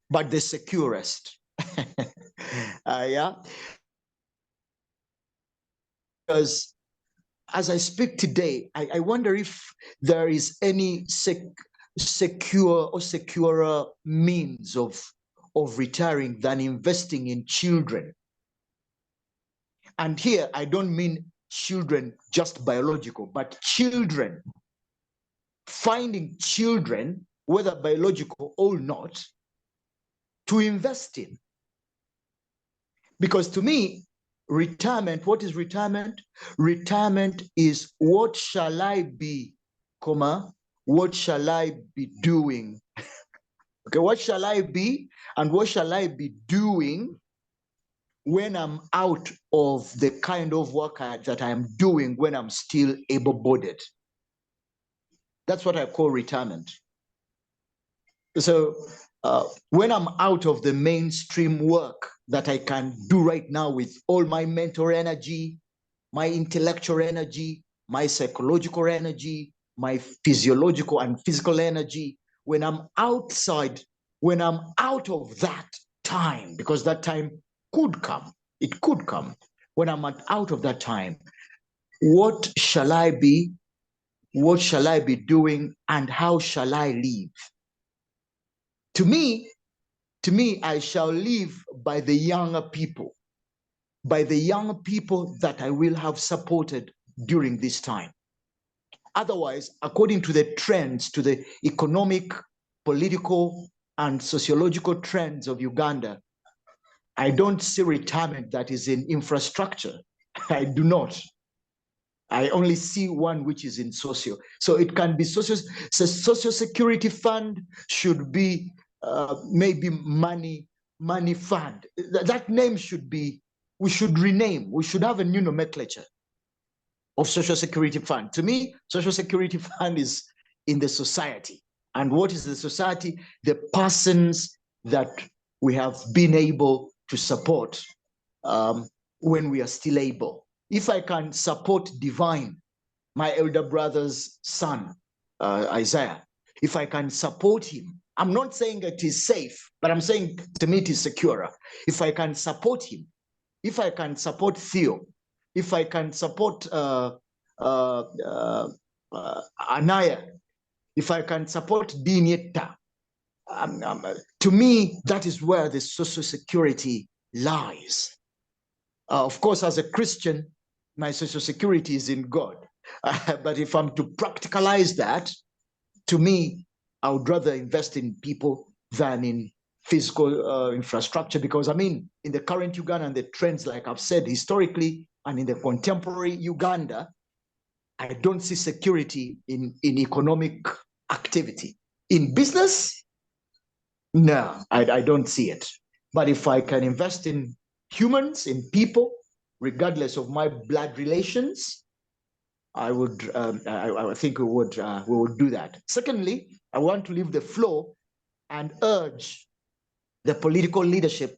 but the securest. Yeah. Because as I speak today, I wonder if there is any secure or securer means of retiring than investing in children. And here I don't mean children just biological, but children. Finding children, whether biological or not, to invest in. Because to me, retirement, what is retirement? Retirement is what shall I be, what shall I be doing? Okay, what shall I be and what shall I be doing when I'm out of the kind of work that I'm doing when I'm still able-bodied? That's what I call retirement. So when I'm out of the mainstream work that I can do right now with all my mental energy, my intellectual energy, my psychological energy, my physiological and physical energy, when I'm outside, when I'm out of that time, because that time could come, it could come. When I'm out of that time, what shall I be? What shall I be doing? And how shall I live? To me, I shall live by the younger people that I will have supported during this time. Otherwise, according to the trends, to the economic, political, and sociological trends of Uganda, I don't see retirement that is in infrastructure. I do not. I only see one which is in socio. So it can be social security fund, should be maybe money fund. That name should be, we should rename, we should have a new nomenclature of social security fund. To me, social security fund is in the society. And what is the society? The persons that we have been able to support when we are still able. If I can support divine, my elder brother's son, Isaiah, if I can support him, I'm not saying it is safe, but I'm saying to me it is secure. If I can support him, if I can support Theo, if I can support Anaya, if I can support Dinieta, to me, that is where the social security lies. Of course, as a Christian, my social security is in God. But if I'm to practicalize that, to me, I would rather invest in people than in physical infrastructure, because I mean, in the current Uganda and the trends, like I've said, historically, and in the contemporary Uganda, I don't see security in economic activity. In business, no, I don't see it. But if I can invest in humans, in people, regardless of my blood relations, I would. I think we would do that. Secondly, I want to leave the floor and urge the political leadership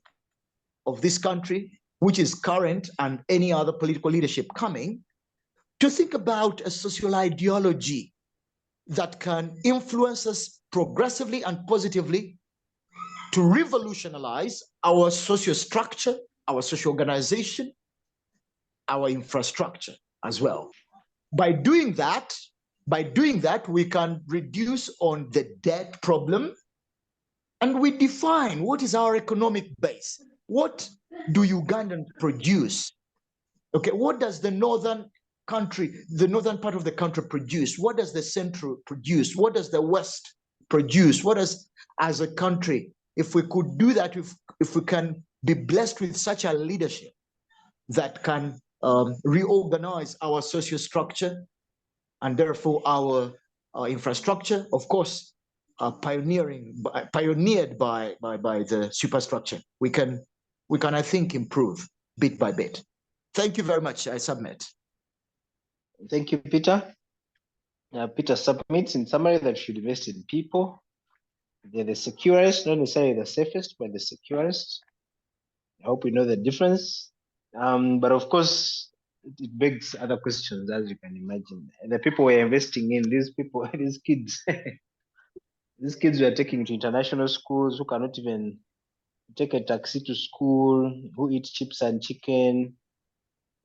of this country, which is current, and any other political leadership coming, to think about a social ideology that can influence us progressively and positively to revolutionize our social structure, our social organization, our infrastructure as well. By doing that, we can reduce on the debt problem, and we define what is our economic base. What do Ugandans produce? Okay, what does the northern part of the country produce? What does the central produce? What does the west produce? What does, as a country, if we could do that, if we can be blessed with such a leadership that can reorganize our social structure and therefore our infrastructure, of course, pioneered by the superstructure, we can, I think, improve bit by bit. Thank you very much. I submit. Thank you, Peter. Peter submits in summary that should invest in people. They're the securest, not necessarily the safest, but the securest. I hope we know the difference. But of course, it begs other questions, as you can imagine. The people we're investing in, these people, these kids, these kids we are taking to international schools who cannot even take a taxi to school, who eat chips and chicken,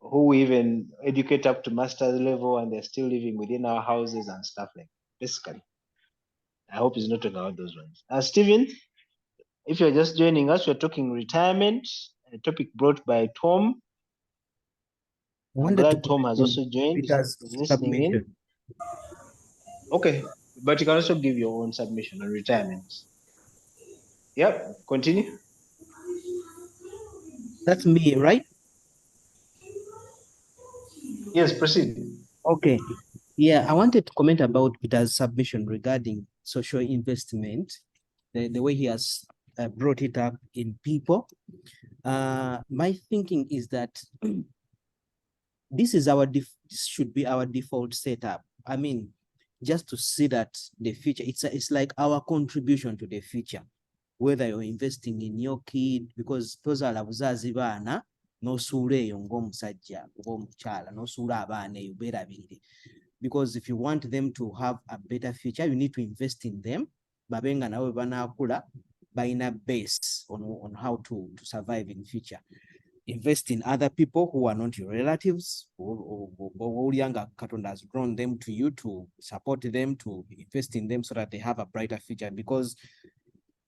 who we even educate up to master's level, and they're still living within our houses and stuff like that. Basically. I hope he's not talking about those ones. Stephen, if you're just joining us, we're talking retirement, a topic brought by Tom. I'm glad Tom has also joined. He's listening in. Okay, but you can also give your own submission on retirement. Yep, continue. That's me, right? Yes, proceed. Okay. Yeah, I wanted to comment about Peter's submission regarding social investment, the way he has brought it up in people. My thinking is that this should be our default setup. I mean, just to see that the future, it's like our contribution to the future, whether you're investing in your kid, because those are abuzazi baana n'osuula eyo ng'omusajja oba omukyala n'osuula abaana eyo beerabirire, because if you want them to have a better future, you need to invest in them babe nga nabo banaakula balina base on how to survive in future. Invest in other people who are not your relatives, or Katonda has drawn them to you to support them, to invest in them so that they have a brighter future. Because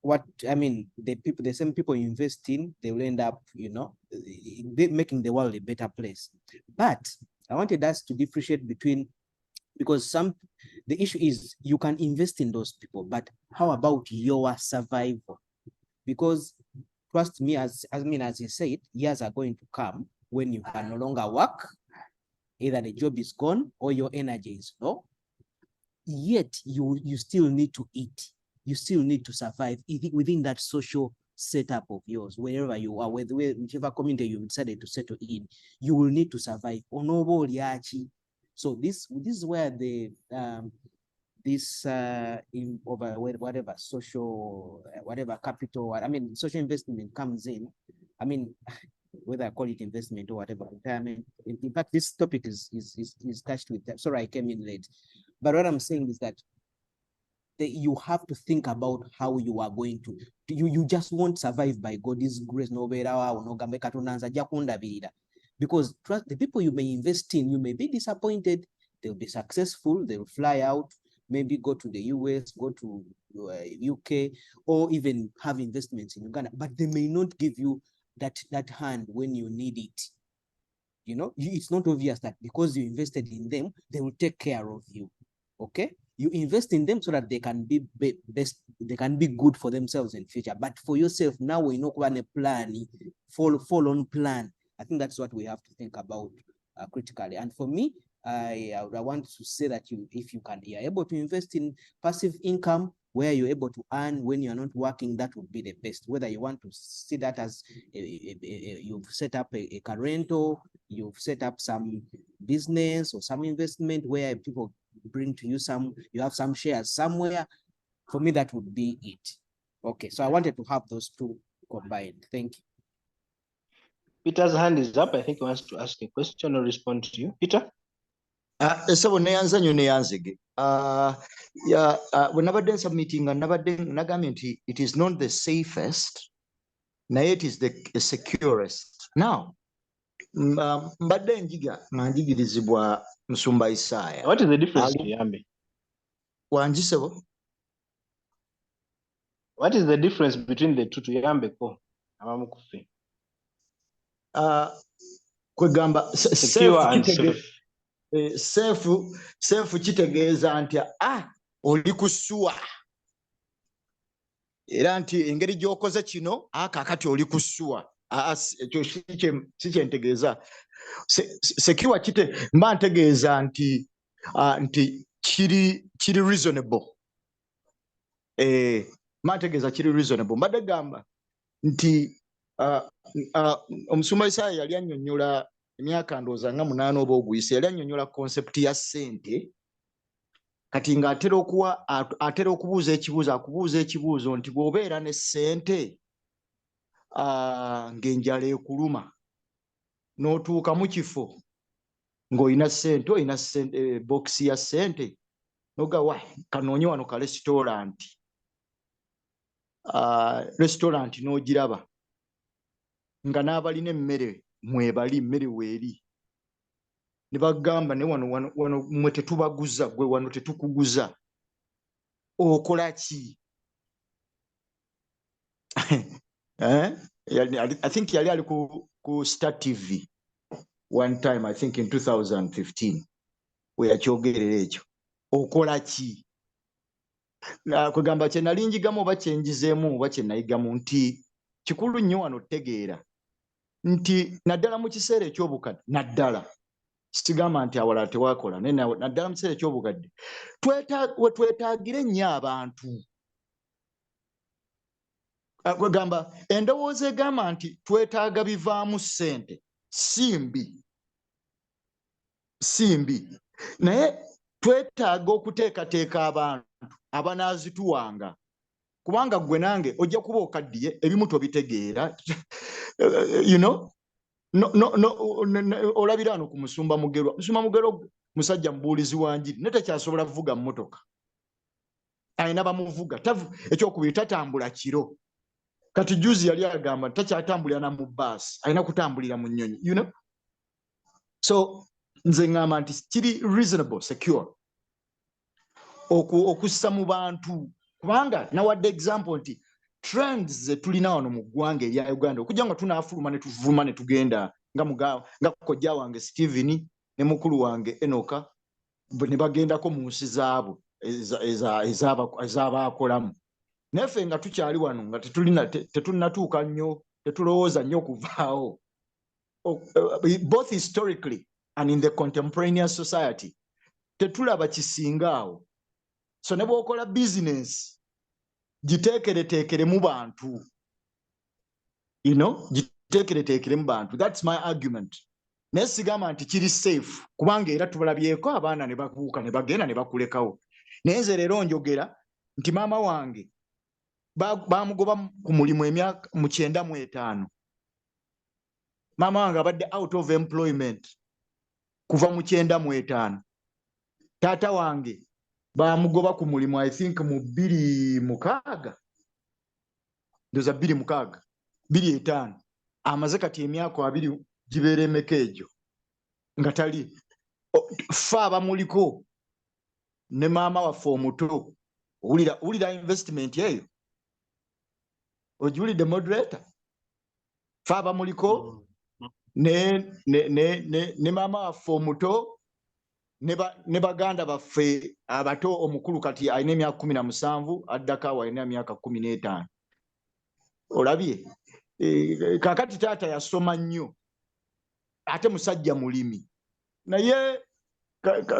the same people you invest in, they will end up, making the world a better place. But I wanted us to differentiate between, because the issue is you can invest in those people, but how about your survival? Because trust me, as you said, years are going to come when you can no longer work, either the job is gone or your energy is low, yet you still need to eat. You still need to survive within that social setup of yours, wherever you are, whichever community you decided to settle in, you will need to survive. So this is where the whatever social, whatever capital, social investment comes in. whether I call it investment or whatever, retirement. In fact, this topic is touched with that. Sorry, I came in late. But what I'm saying is that you have to think about how you are going to. You just won't survive by God's grace. Because trust the people you may invest in, you may be disappointed. They'll be successful. They'll fly out, maybe go to the US, go to UK, or even have investments in Uganda, but they may not give you that hand when you need it. You know, it's not obvious that because you invested in them, they will take care of you. Okay, you invest in them so that they can be best, they can be good for themselves in future. But for yourself, now we know when a plan, fall on plan. I think that's what we have to think about critically. And for me, I want to say that if you're able to invest in passive income where you're able to earn when you're not working, that would be the best. Whether you want to see that as you've set up a car rental, you've set up some business or some investment where people bring to you you have some shares somewhere. For me, that would be it. Okay, so I wanted to have those two combined. Thank you. Peter's hand is up. I think he wants to ask a question or respond to you. Peter? So neyanza nyo neyanzige. When nabadde submitting and nagambye it is not the safest, naye it is the securest. Now, mbadde njiga nga njigirizibwa Musumba Isaya. What is the difference to Yambe? Wanjisebo? What is the difference between the two to Yambe ko? Amamukufe. Kwegamba secure and safe. Safe kitegeeza ntya oli kusuwa era nti engeri gy'okoze kino kakati oli kusuwa ekyo si kyentegeeza. Secure mba ntegeeza nti kiri reasonable. Mba ntegeeza kiri reasonable. Mbadde gamba nti Omusumba Isaya yali annyonnyola emyaka ndowooza nga 8 oba oguyise, yali annyonnyola concept ya ssente. Kati ng'atera okubuuza ekibuuzo nti bw'obeera ne ssente ng'enjala ekuluma n'otuuka mu kifo ng'olina ssente, olina bokisi ya ssente, nogawa kanoonye wano ka restaurant n'ogiraba nga n'abalina emmere mwebali, mmere weeri, ne bagamba ne wano mwe tetubaguza, gwe wano tetukuguza, okola ki? I think yali ali ku Star TV one time, I think in 2015, we yakyogerera ekyo. Okola ki? Kwegamba kye nali njigamu oba kye njizeemu oba kye nayigamu nti kikulu nnyo wano otegeera nti naddala mu kiseera eky'obukadde, naddala sikigamba nti awalala tewakola, naye naddala mu kiseera eky'obukadde twetaagire nnyo abantu. Kwegamba endowooza egamba nti twetaaga bivaamu ssente si mbi, naye twetaaga okuteekateeka abantu abanaazituwanga, kubanga gwe nange ojja kuba okaddiye ebimu tobitegeera. You know, olabira wano ku Musumba Mugerwa. Musumba Mugerwa musajja mubuulizi wa njiri, ne takyasobola kuvuga mmotoka, ayina bamuvuga, ekyokubiri tatambula kiro. Kati juzi yali agamba takyatambulira na mu bbaasi, ayina kutambulira mu nnyonyi. You know, so nze ngamba nti kiri reasonable, secure okussa mu bantu, kubanga nawadde example nti trends ze tulina wano mu ggwanga erya Uganda okujja nga tunaafuluma ne tuvuma ne tugenda nga kojja wange Steven ne mukulu wange Enoka ne bagendako mu nsi zaabo ezabaakolamu, naffe nga tukyali wano nga tetulinatuuka nnyo, tetulowooza nnyo okuvaawo, both historically and in the contemporaneous society tetulaba kisingaawo. So ne bw'okola business giteekereteekere mu bantu, you know, giteekereteekere mu bantu. That's my argument. Naye sigamba nti kiri safe, kubanga era tubalabyeko abaana ne bakuuka ne bagenda ne bakulekawo. Naye nze leero njogera nti maama wange bamugoba ku mulimu emyaka mu 95. maama wange abadde out of employment kuva mu 95. taata wange bamugoba ku mulimu I think mu 26 ndoza 26 25 amaze kati emyaka 2 gibeera emeka egyo nga tali fe abamuliko ne maama waffe omuto owulira investment eyo ogiwulidde moderator fe abamuliko ne maama waffe omuto ne baganda baffe abato omukulu kati alina emyaka 17 addako awo alina emyaka 15 olabye kakati taata yasoma nnyo ate musajja mulimi naye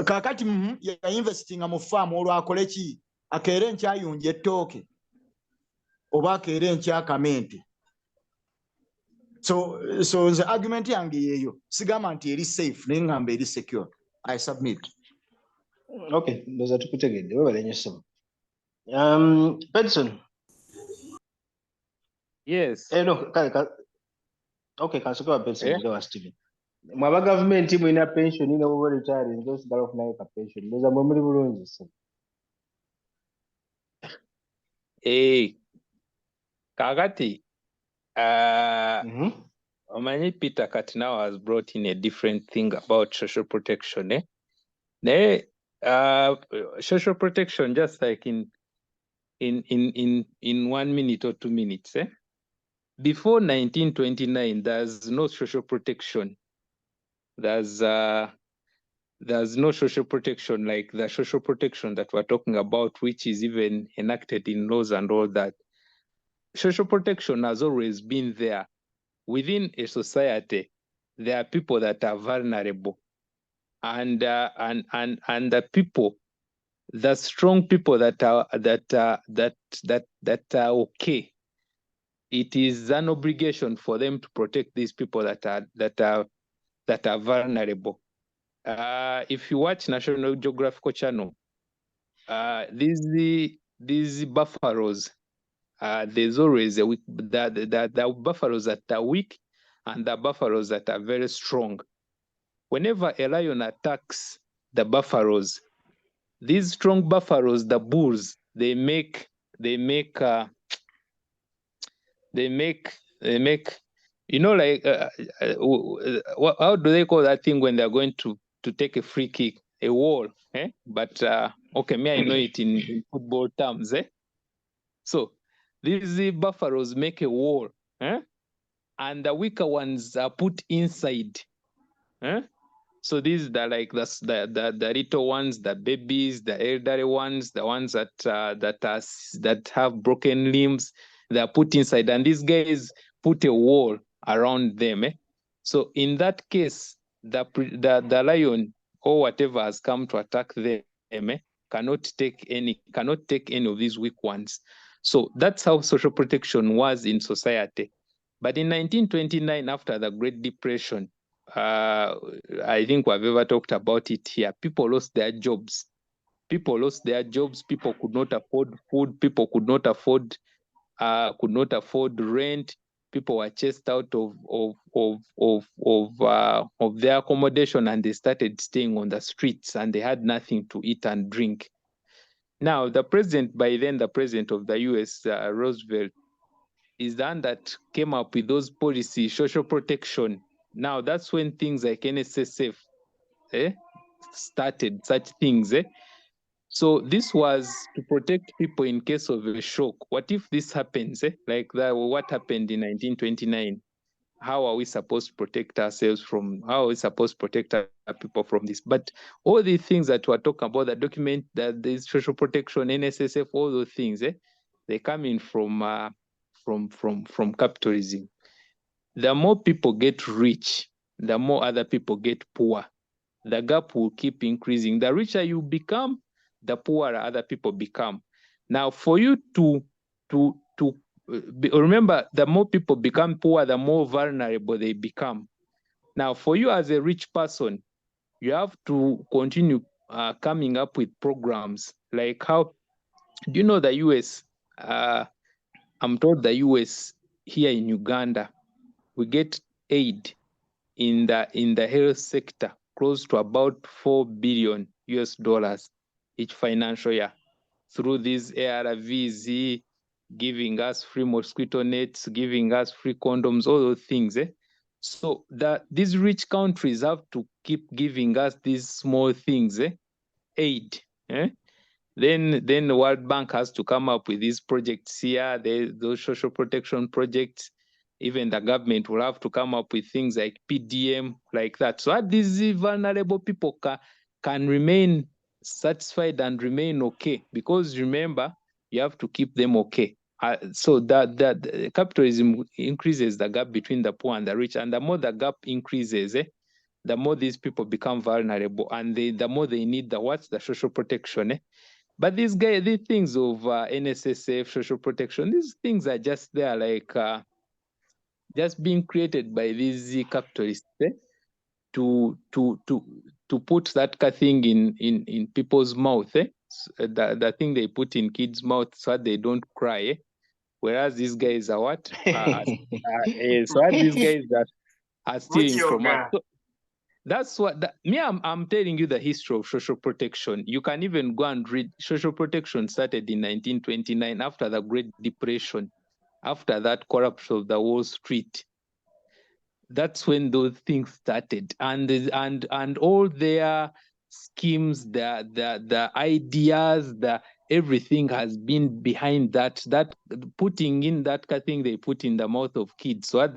kakati yainvestinga mu faamu olwakole ki akeere enkyayunja ettooke oba akeere enkyakamente. So nze argument yange yeeyo sigamba nti eri safe naye ngamba eri secure. I submit. Okay, ndoza tukutegedde webale nnyo ssebo. Benson. Yes. No, okay, kansoke wa Benson ngira wa Steven. Mwaba gavumenti mwina pension ne bwe retire nzo sigala okunayo ka pension. Ndoza mwe muri bulungi ssebo. Kakati Omanyi Peter Kati now has brought in a different thing about social protection. Social protection, just like in 1 minute or 2 minutes. Before 1929, there's no social protection. There's no social protection like the social protection that we're talking about, which is even enacted in laws and all that. Social protection has always been there. Within a society, there are people that are vulnerable, and the people, the strong people that are okay. It is an obligation for them to protect these people that are vulnerable. If you watch National Geographical Channel, these buffaloes. There's always the buffaloes that are weak and the buffaloes that are very strong. Whenever a lion attacks the buffaloes, these strong buffaloes, the bulls, they make, you know, like how do they call that thing when they're going to take a free kick? A wall, But okay, me, I know it in football terms, So these buffaloes make a wall, and the weaker ones are put inside. So these are like the little ones, the babies, the elderly ones, the ones that have broken limbs. They are put inside, and these guys put a wall around them. So in that case, the lion or whatever has come to attack them cannot take any of these weak ones. So that's how social protection was in society. But in 1929, after the Great Depression, I think we've ever talked about it here, people lost their jobs. People lost their jobs. People could not afford food. People could not afford rent. People were chased out of their accommodation, and they started staying on the streets, and they had nothing to eat and drink. Now, the president of the US, Roosevelt, is the one that came up with those policies, social protection. Now, that's when things like NSSF started, such things. So this was to protect people in case of a shock. What if this happens, like what happened in 1929? How are we supposed to protect ourselves from, how are we supposed to protect our people from this? But all the things that we're talking about, the document, that there's social protection, NSSF, all those things, they come in from capitalism. The more people get rich, the more other people get poor. The gap will keep increasing. The richer you become, the poorer other people become. Now, for you to remember, the more people become poor, the more vulnerable they become. Now, for you as a rich person, you have to continue coming up with programs like how, do you know the US? I'm told the US here in Uganda, we get aid in the health sector, close to about $4 billion each financial year through these ARVs, giving us free mosquito nets, giving us free condoms, all those things. So that these rich countries have to keep giving us these small things, aid. Then the World Bank has to come up with these projects here, those social protection projects. Even the government will have to come up with things like PDM, like that. So that these vulnerable people can remain satisfied and remain okay. Because remember, you have to keep them okay. So that capitalism increases the gap between the poor and the rich. And the more the gap increases, the more these people become vulnerable. And the more they need the social protection. But these things of NSSF, social protection, these things are just there, like just being created by these capitalists to put that thing in people's mouth, the thing they put in kids' mouth so that they don't cry. Whereas these guys are what? So these guys that are stealing from us. So, that's what I'm telling you the history of social protection. You can even go and read. Social protection started in 1929 after the Great Depression, after that collapse of the Wall Street. That's when those things started, and all their schemes, the ideas, everything has been behind that putting in that thing they put in the mouth of kids so that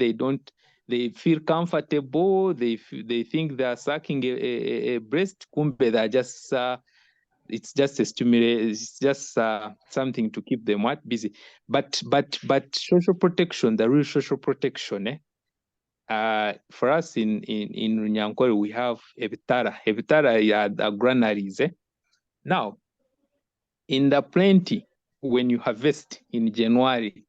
they feel comfortable, they think they're sucking a breast, kumbe they're just it's just a stimulation, it's just something to keep them busy. But social protection, the real social protection, for us in Runyankore, we have Hebitara. Hebitara are the granaries. Now, in the plenty, when you harvest in January,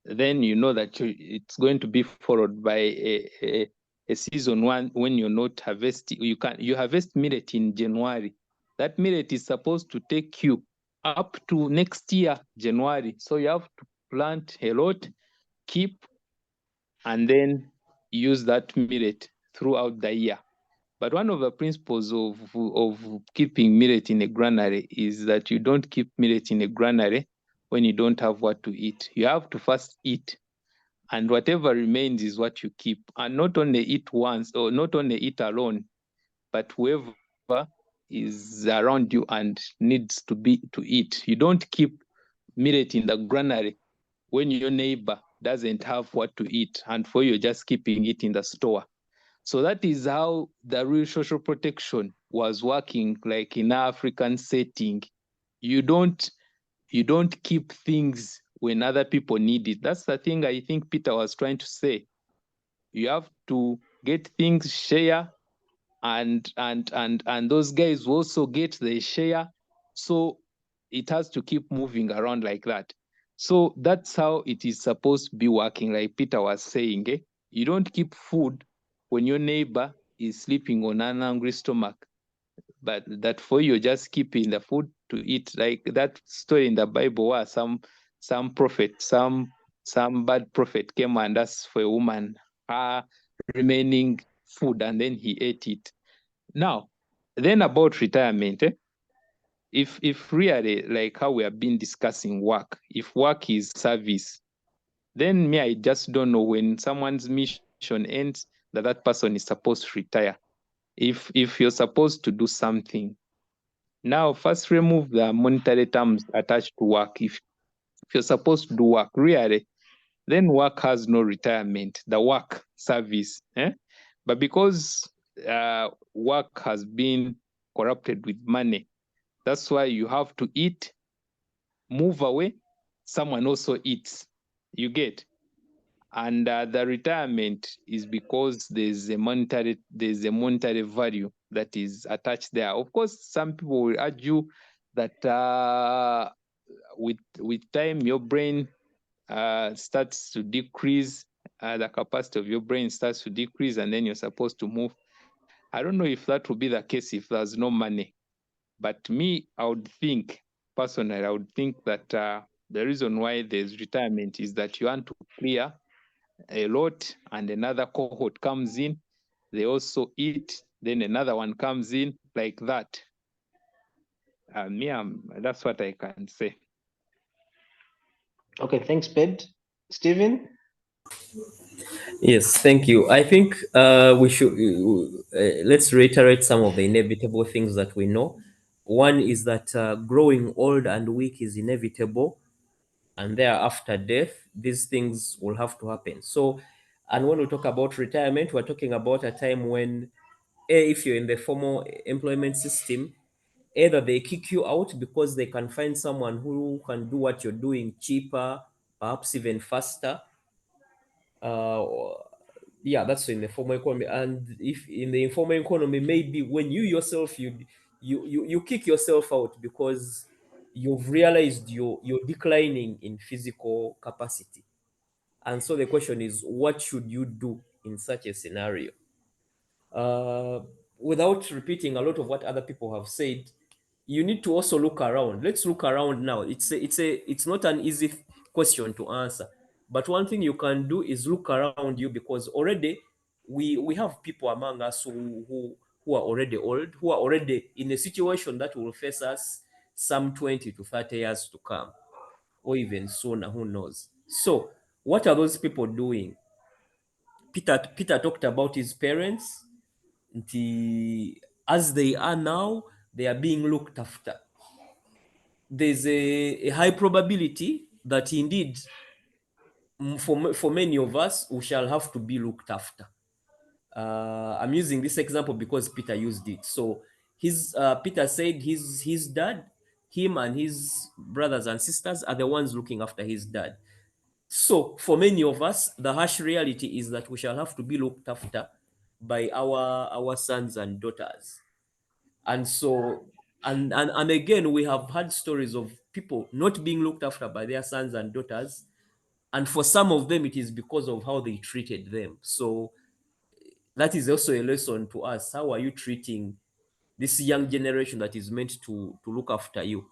then you know that it's going to be followed by a season one when you're not harvesting. You harvest millet in January. That millet is supposed to take you up to next year, January. So you have to plant a lot, keep, and then use that millet throughout the year. But one of the principles of keeping millet in a granary is that you don't keep millet in a granary when you don't have what to eat. You have to first eat, and whatever remains is what you keep. And not only eat once, or not only eat alone, but whoever is around you and needs to eat. You don't keep millet in the granary when your neighbor doesn't have what to eat, and for you just keeping it in the store. So that is how the real social protection was working, like in African setting. You don't keep things when other people need it. That's the thing I think Peter was trying to say. You have to get things, share, and those guys also get the share. So it has to keep moving around like that. So that's how it is supposed to be working, like Peter was saying. You don't keep food when your neighbor is sleeping on an hungry stomach, but that for you, just keeping the food to eat. Like that story in the Bible where some prophet, some bad prophet came and asked for a woman her remaining food, and then he ate it. Now, then about retirement, if really, like how we have been discussing work, if work is service, then I just don't know when someone's mission ends that person is supposed to retire. If you're supposed to do something, now first remove the monetary terms attached to work. If you're supposed to do work, really, then work has no retirement, the work service. But because work has been corrupted with money, that's why you have to eat, move away, someone also eats. You get? And the retirement is because there's a monetary value that is attached there. Of course, some people will argue that with time your brain starts to decrease, the capacity of your brain starts to decrease, and then you're supposed to move. I don't know if that would be the case if there's no money. But me, I would think, personally, I would think that the reason why there's retirement is that you want to clear a lot and another cohort comes in. they also eat, then another one comes in like that. That's what I can say. Okay, thanks, Ped. Stephen? Yes, thank you. I think we should let's reiterate some of the inevitable things that we know. One is that growing old and weak is inevitable, and thereafter death, these things will have to happen. So, and when we talk about retirement, we're talking about a time when, if you're in the formal employment system, either they kick you out because they can find someone who can do what you're doing cheaper, perhaps even faster. Yeah, that's in the formal economy. And if in the informal economy, maybe when you yourself you kick yourself out because you've realized you're declining in physical capacity. And so the question is, what should you do in such a scenario? Uh, Without repeating a lot of what other people have said, you need to also look around. Let's look around now. It's not an easy question to answer, but one thing you can do is look around you, because already we have people among us who are already old, who are already in a situation that will face us some 20 to 30 years to come, or even sooner, who knows. So what are those people doing? Peter talked about his parents. As they are now, they are being looked after. There's a high probability that indeed, for many of us, we shall have to be looked after. I'm using this example because Peter used it. So Peter said his dad, him and his brothers and sisters are the ones looking after his dad. So for many of us, the harsh reality is that we shall have to be looked after by our sons and daughters. And so, and again, we have had stories of people not being looked after by their sons and daughters. And for some of them, it is because of how they treated them. So that is also a lesson to us. How are you treating this young generation that is meant to look after you?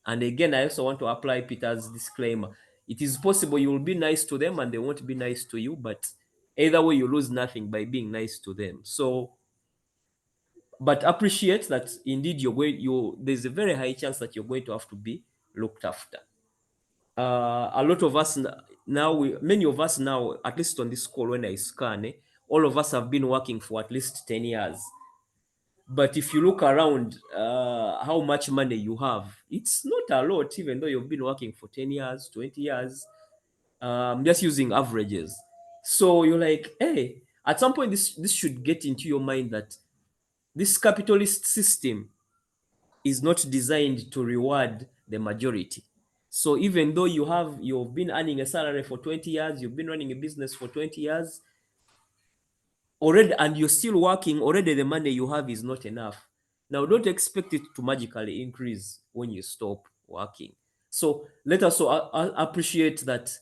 And again, I also want to apply Peter's disclaimer. It is possible you will be nice to them and they won't be nice to you, but either way, you lose nothing by being nice to them. So, but appreciate that indeed there's a very high chance that you're going to have to be looked after. A lot of us now, many of us now, at least on this call, when I scan, all of us have been working for at least 10 years. But if you look around, how much money you have, it's not a lot, even though you've been working for 10 years, 20 years. Just using averages. So you're like, hey, at some point, this should get into your mind that this capitalist system is not designed to reward the majority. So even though you've been earning a salary for 20 years, you've been running a business for 20 years, already, and you're still working, already the money you have is not enough. Now, don't expect it to magically increase when you stop working. So let us appreciate that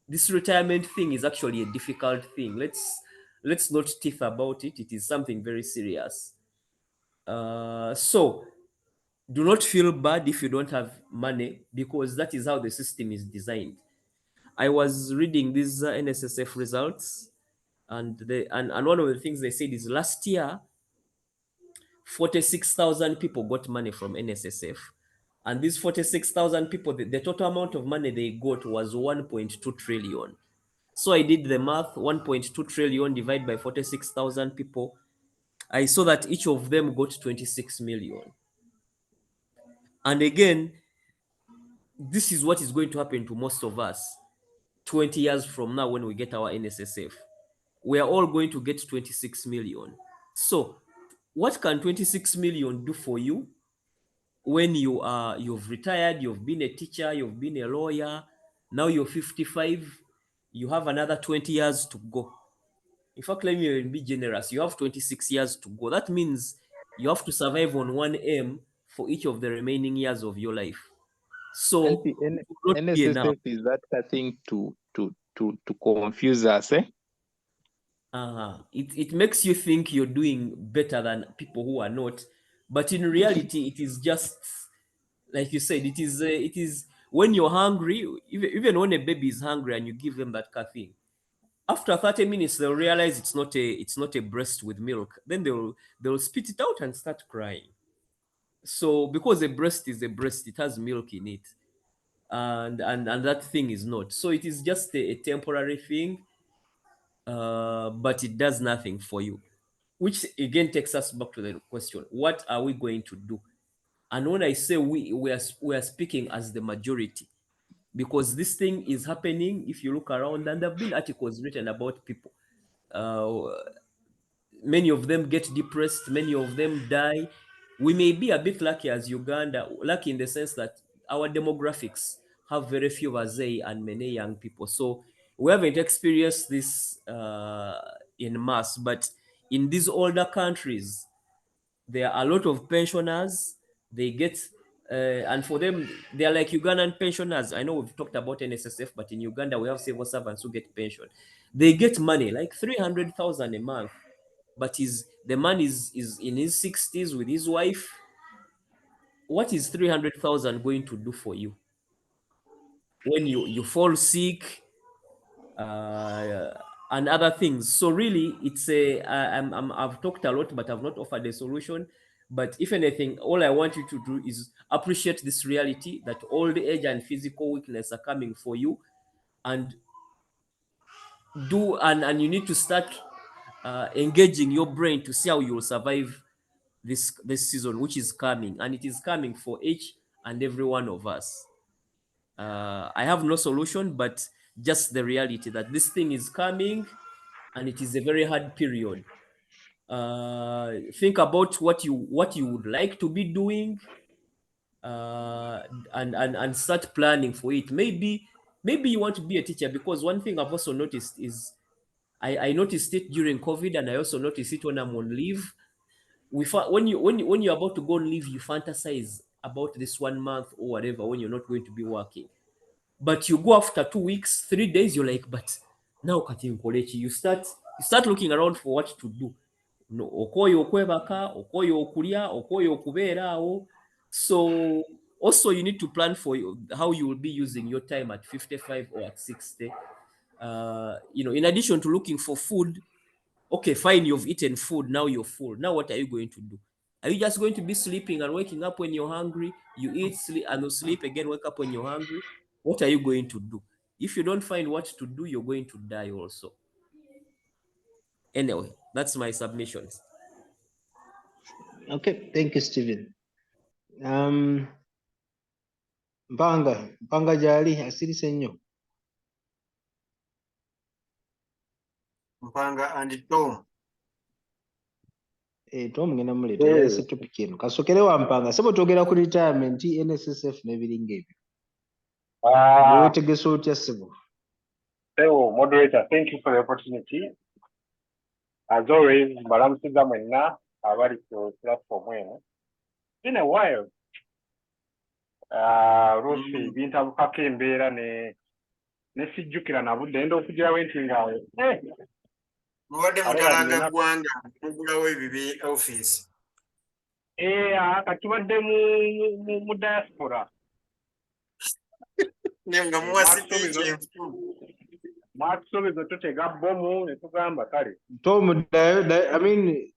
this retirement thing is actually a difficult thing. Let's not tiff about it. It is something very serious. So do not feel bad if you don't have money, because that is how the system is designed. I was reading these NSSF results, and one of the things they said is last year 46,000 people got money from NSSF, and these 46,000 people, the total amount of money they got was 1.2 trillion. So I did the math. 1.2 trillion divided by 46,000 people, I saw that each of them got 26 million. And again, this is what is going to happen to most of us 20 years from now when we get our NSSF. We are all going to get 26 million. So what can 26 million do for you when you've retired, you've been a teacher, you've been a lawyer, now you're 55, you have another 20 years to go. In fact, let me be generous. You have 26 years to go. That means you have to survive on 1M for each of the remaining years of your life. So it will not be enough. NSSF is that thing to confuse us, eh? It makes you think you're doing better than people who are not, but in reality, it is just like you said. It is when you're hungry, even when a baby is hungry and you give them that thing, After 30 minutes, they'll realize it's not a breast with milk. Then they'll spit it out and start crying. So because a breast is a breast, it has milk in it, and that thing is not. So it is just a temporary thing, but it does nothing for you. Which again takes us back to the question: what are we going to do? And when I say we are speaking as the majority, because this thing is happening. If you look around, and there have been articles written about people. Uh, Many of them get depressed, many of them die. We may be a bit lucky as Uganda, lucky in the sense that our demographics have very few Vazei and many young people. So we haven't experienced this in mass, but in these older countries, there are a lot of pensioners. They get, and for them, they are like Ugandan pensioners. I know we've talked about NSSF, but in Uganda, we have civil servants who get pension. They get money like 300,000 a month, but the man is in his 60s with his wife. What is 300,000 going to do for you when you fall sick, uh, and other things? So really, it's I've talked a lot, but I've not offered a solution. But if anything, all I want you to do is appreciate this reality that old age and physical weakness are coming for you, and and you need to start engaging your brain to see how you will survive this season, which is coming, and it is coming for each and every one of us. I have no solution, but just the reality that this thing is coming, and it is a very hard period. Think about what you would like to be doing, uh, and start planning for it. Maybe you want to be a teacher, because one thing I've also noticed is I noticed it during COVID, and I also noticed it when I'm on leave. When you're about to go on leave, you fantasize about this 1 month or whatever when you're not going to be working. But you go after 2 weeks, 3 days, you're like, but now Katin Kolechi, you start looking around for what to do. No, okoyo okwebaka, okoyo okulia, okoyo okubeera awo. So also you need to plan for how you will be using your time at 55 or at 60. In addition to looking for food, okay, fine, you've eaten food, now you're full. Now what are you going to do? Are you just going to be sleeping and waking up when you're hungry? You eat, sleep, and you sleep again, wake up when you're hungry? What are you going to do? If you don't find what to do, you're going to die also. Anyway, that's my submissions. Okay, thank you, Stephen. Mpanga gyali asirise nnyo. Mpanga and Tom. Tom ngenda muleeta yalese topic eno. Kasokere wa Mpanga. Sebo twogera ku retirement, NSSF n'ebiringa ebyo. Weetegese otya Sebo? So, moderator, thank you for the opportunity. As always, mbalamusiza mwenna abali ku platform eno. It's been a while. Rusi bintabukako embeera ne sijjukira na budde enda okugirawo enti ngaawe. Mubadde mutalanga ggwanga mugulawo ebibi office. Katubadde mu diaspora. Nga muwa speech enfu. Mwatusuubiza tutega bbomu ne tugamba kale. Tom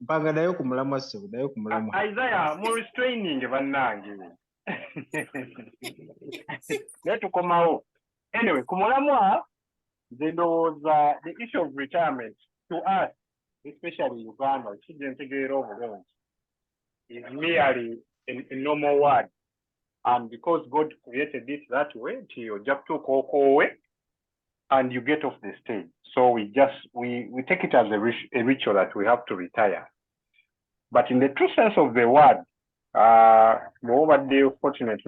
Mpanga dayo ku mulamwa Sebo, dayo ku mulamwa. Isaiah, mu restraining bannange. Ne tukomawo. Anyway, ku mulamwa, the issue of retirement to us, especially Uganda, is merely a normal word. And because God created it that way, you just took away and you get off the stage. So we take it as a ritual that we have to retire. But in the true sense of the word, fortunate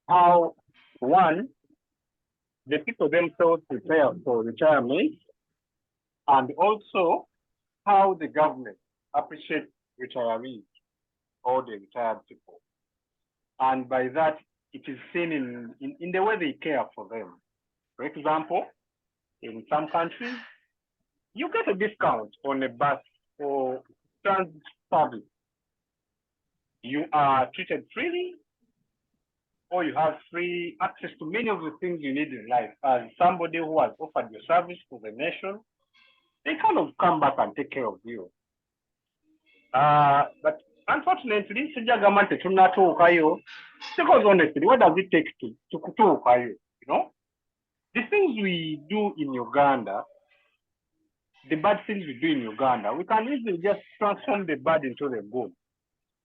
how one, the people themselves prepare for retirement, and also how the government appreciates retirees or the retired people. And by that, it is seen in the way they care for them. For example, in some countries, you get a discount on a bus or transit service. You are treated freely or you have free access to many of the things you need in life. As somebody who has offered your service to the nation, they kind of come back and take care of you. But unfortunately, because honestly, what does it take to kutuukayo? You know, the things we do in Uganda, the bad things we do in Uganda, we can easily just transform the bad into the good.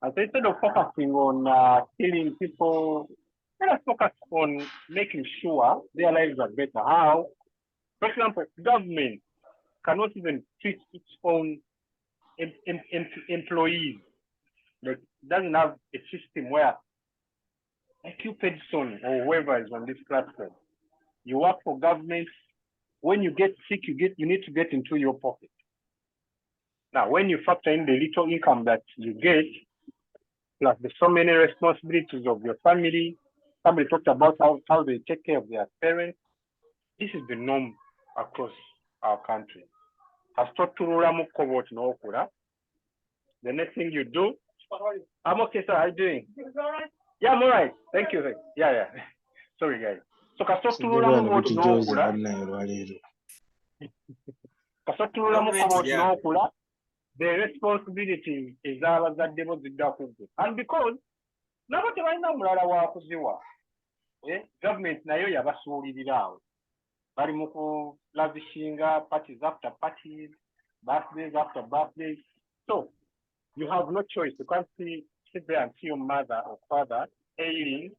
And so instead of focusing on killing people, let us focus on making sure their lives are better. How? For example, government cannot even treat its own employees. Like, doesn't have a system where, like you, Pedson, or whoever is on this platform, you work for government. When you get sick, you need to get into your pocket. Now, when you factor in the little income that you get, plus the so many responsibilities of your family, somebody talked about how they take care of their parents. This is the norm across our country. The next thing you do, I'm okay, sir. How are you doing? Yeah, I'm all right. Thank you. Yeah. Sorry, guys. So, the responsibility is ours that they must be done. And because now what I know, government na yo yabasuulirira awo bali mu lavishinga parties after parties, birthdays after birthdays. So you have no choice. You can't sit there and see your mother or father ailing,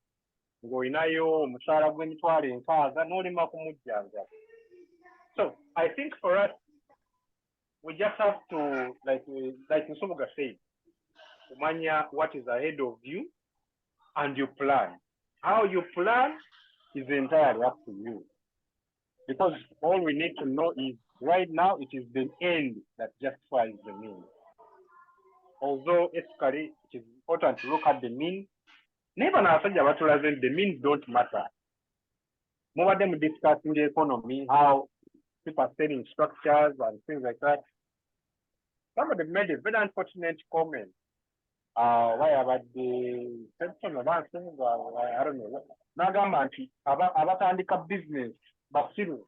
ng'olinayo omusaala gw'emitwalo enkaaga n'olima kumujjanjaba. So I think for us, we just have to, like Nsobuga said, umanya what is ahead of you and you plan. How you plan is entirely up to you. Because all we need to know is right now it is the end that justifies the means. Although ethically it is important to look at the means, the means don't matter. More of them discussing the economy, how people are selling structures and things like that. Somebody made a very unfortunate comment. Why about the section of answers? I don't know. Nagamanti about business, but still,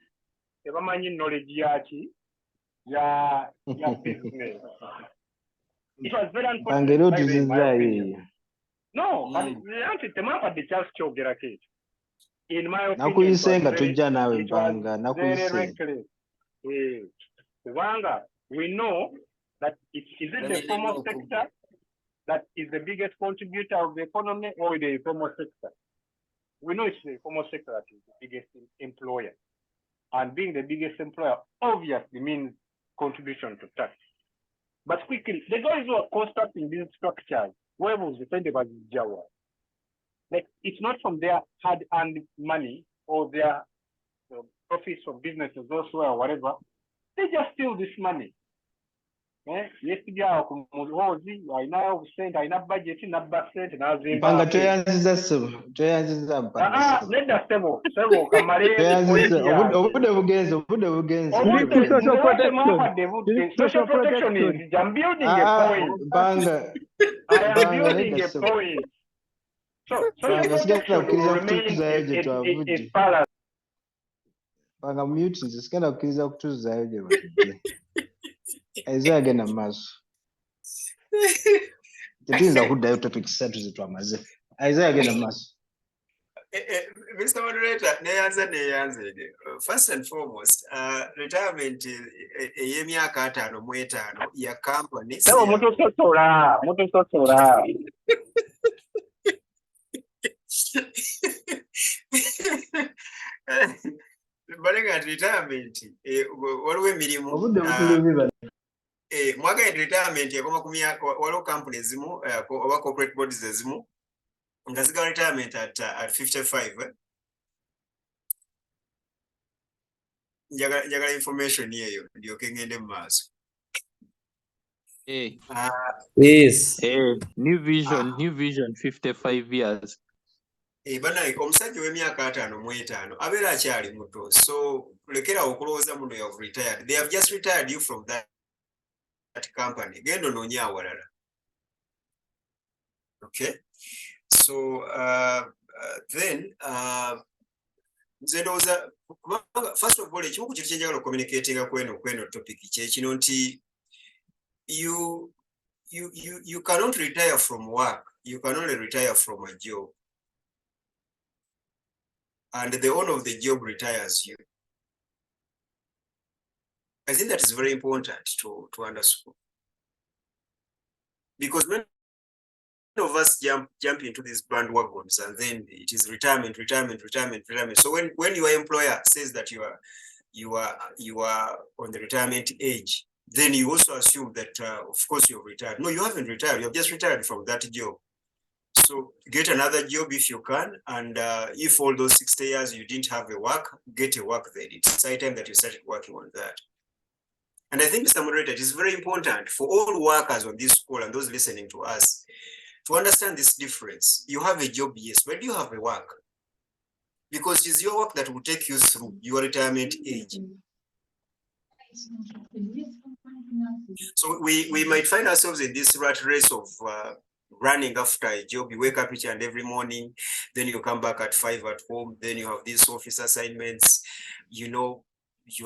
the knowledge ya business. It was very unfortunate. No, but the map at the church chogerake. In my opinion, it was very reckless. We know that it is the informal sector that is the biggest contributor of the economy, or the informal sector. We know it's the informal sector that is the biggest employer. And being the biggest employer obviously means contribution to tax. But quickly, the guys who are constructing these structures, whoever was defended by Jawa, like it's not from their hard-earned money or their profits from businesses elsewhere or whatever. They just steal this money. Yesterday, I now sent, I now budget, not back sent, and I was in Panga let us several social protection is I'm building a point. I am building a point. So social protection will remain a balance. Panga mute sikenda kukiriza kutuzayo gye batudde. Ezagenda mu maaso. Tetuyinza kuddayo topic 3 ze twamaze. Ezagenda mu maaso. Mr. Moderator, neyanze. First and foremost, retirement ey'emyaka 5 mu 5 ya company. Sebo mutusosola. Balenga retirement waliwo emirimu mwaka retirement yakoma ku myaka waliwo company ezimu oba corporate bodies ezimu nga zigaba retirement at 55. Njagala information yeyo ndyoke ngende mu maaso. Yes. New vision 55 years. Banaye omusajja w'emyaka 5 mu 5 abeera akyali muto, so lekera okulowooza muno you have retired. They have just retired you from that company. Genda onoonye awalala. Okay, so Then first of all, ekimu ku kintu kyenjagala okommunicatinga kweno topic kyekino nti you cannot retire from work. You can only retire from a job. And the owner of the job retires you. I think that is very important to understand. Because many of us jump into these bandwagons and then it is retirement. So when your employer says that you are on the retirement age, then you also assume that of course you've retired. No, you haven't retired. You have just retired from that job. So get another job if you can, and if all those 60 years you didn't have a work, get a work then. It's high time that you started working on that. And I think, Mr. Moderator, it is very important for all workers on this call and those listening to us to understand this difference. You have a job, yes, but you have a work. Because it's your work that will take you through your retirement age. So we might find ourselves in this rat race of running after a job. You wake up each and every morning, then you come back at 5 at home, then you have these office assignments, you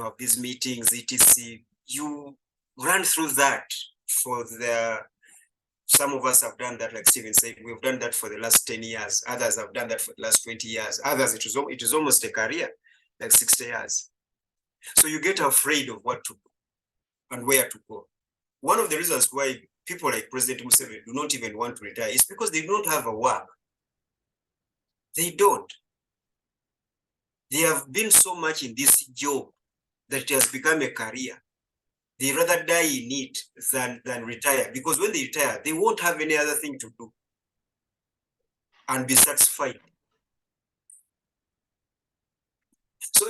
have these meetings, etc. You run through that some of us have done that, like Stephen said, we've done that for the last 10 years. Others have done that for the last 20 years. Others, it is almost a career, like 60 years. So you get afraid of what to do and where to go. One of the reasons why people like President Museveni do not even want to retire is because they don't have a work. They don't. They have been so much in this job that it has become a career. They rather die in it than retire, because when they retire, they won't have any other thing to do and be satisfied. So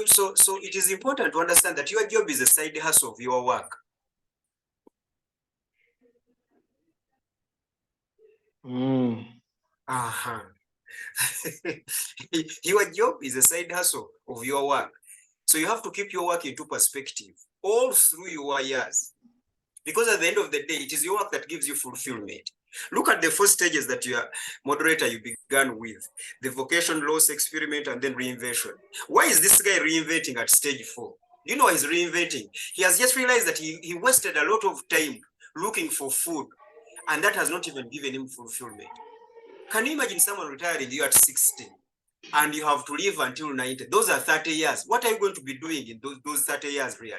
it is important to understand that your job is a side hustle of your work. Your job is a side hustle of your work. So you have to keep your work into perspective all through your years. Because at the end of the day, it is your work that gives you fulfillment. Look at the first stages that your moderator you began with: the vocation, loss, experiment, and then reinvention. Why is this guy reinventing at stage 4? You know he's reinventing. He has just realized that he wasted a lot of time looking for food, and that has not even given him fulfillment. Can you imagine someone retiring you at 60 and you have to live until 90? Those are 30 years. What are you going to be doing in those 30 years really?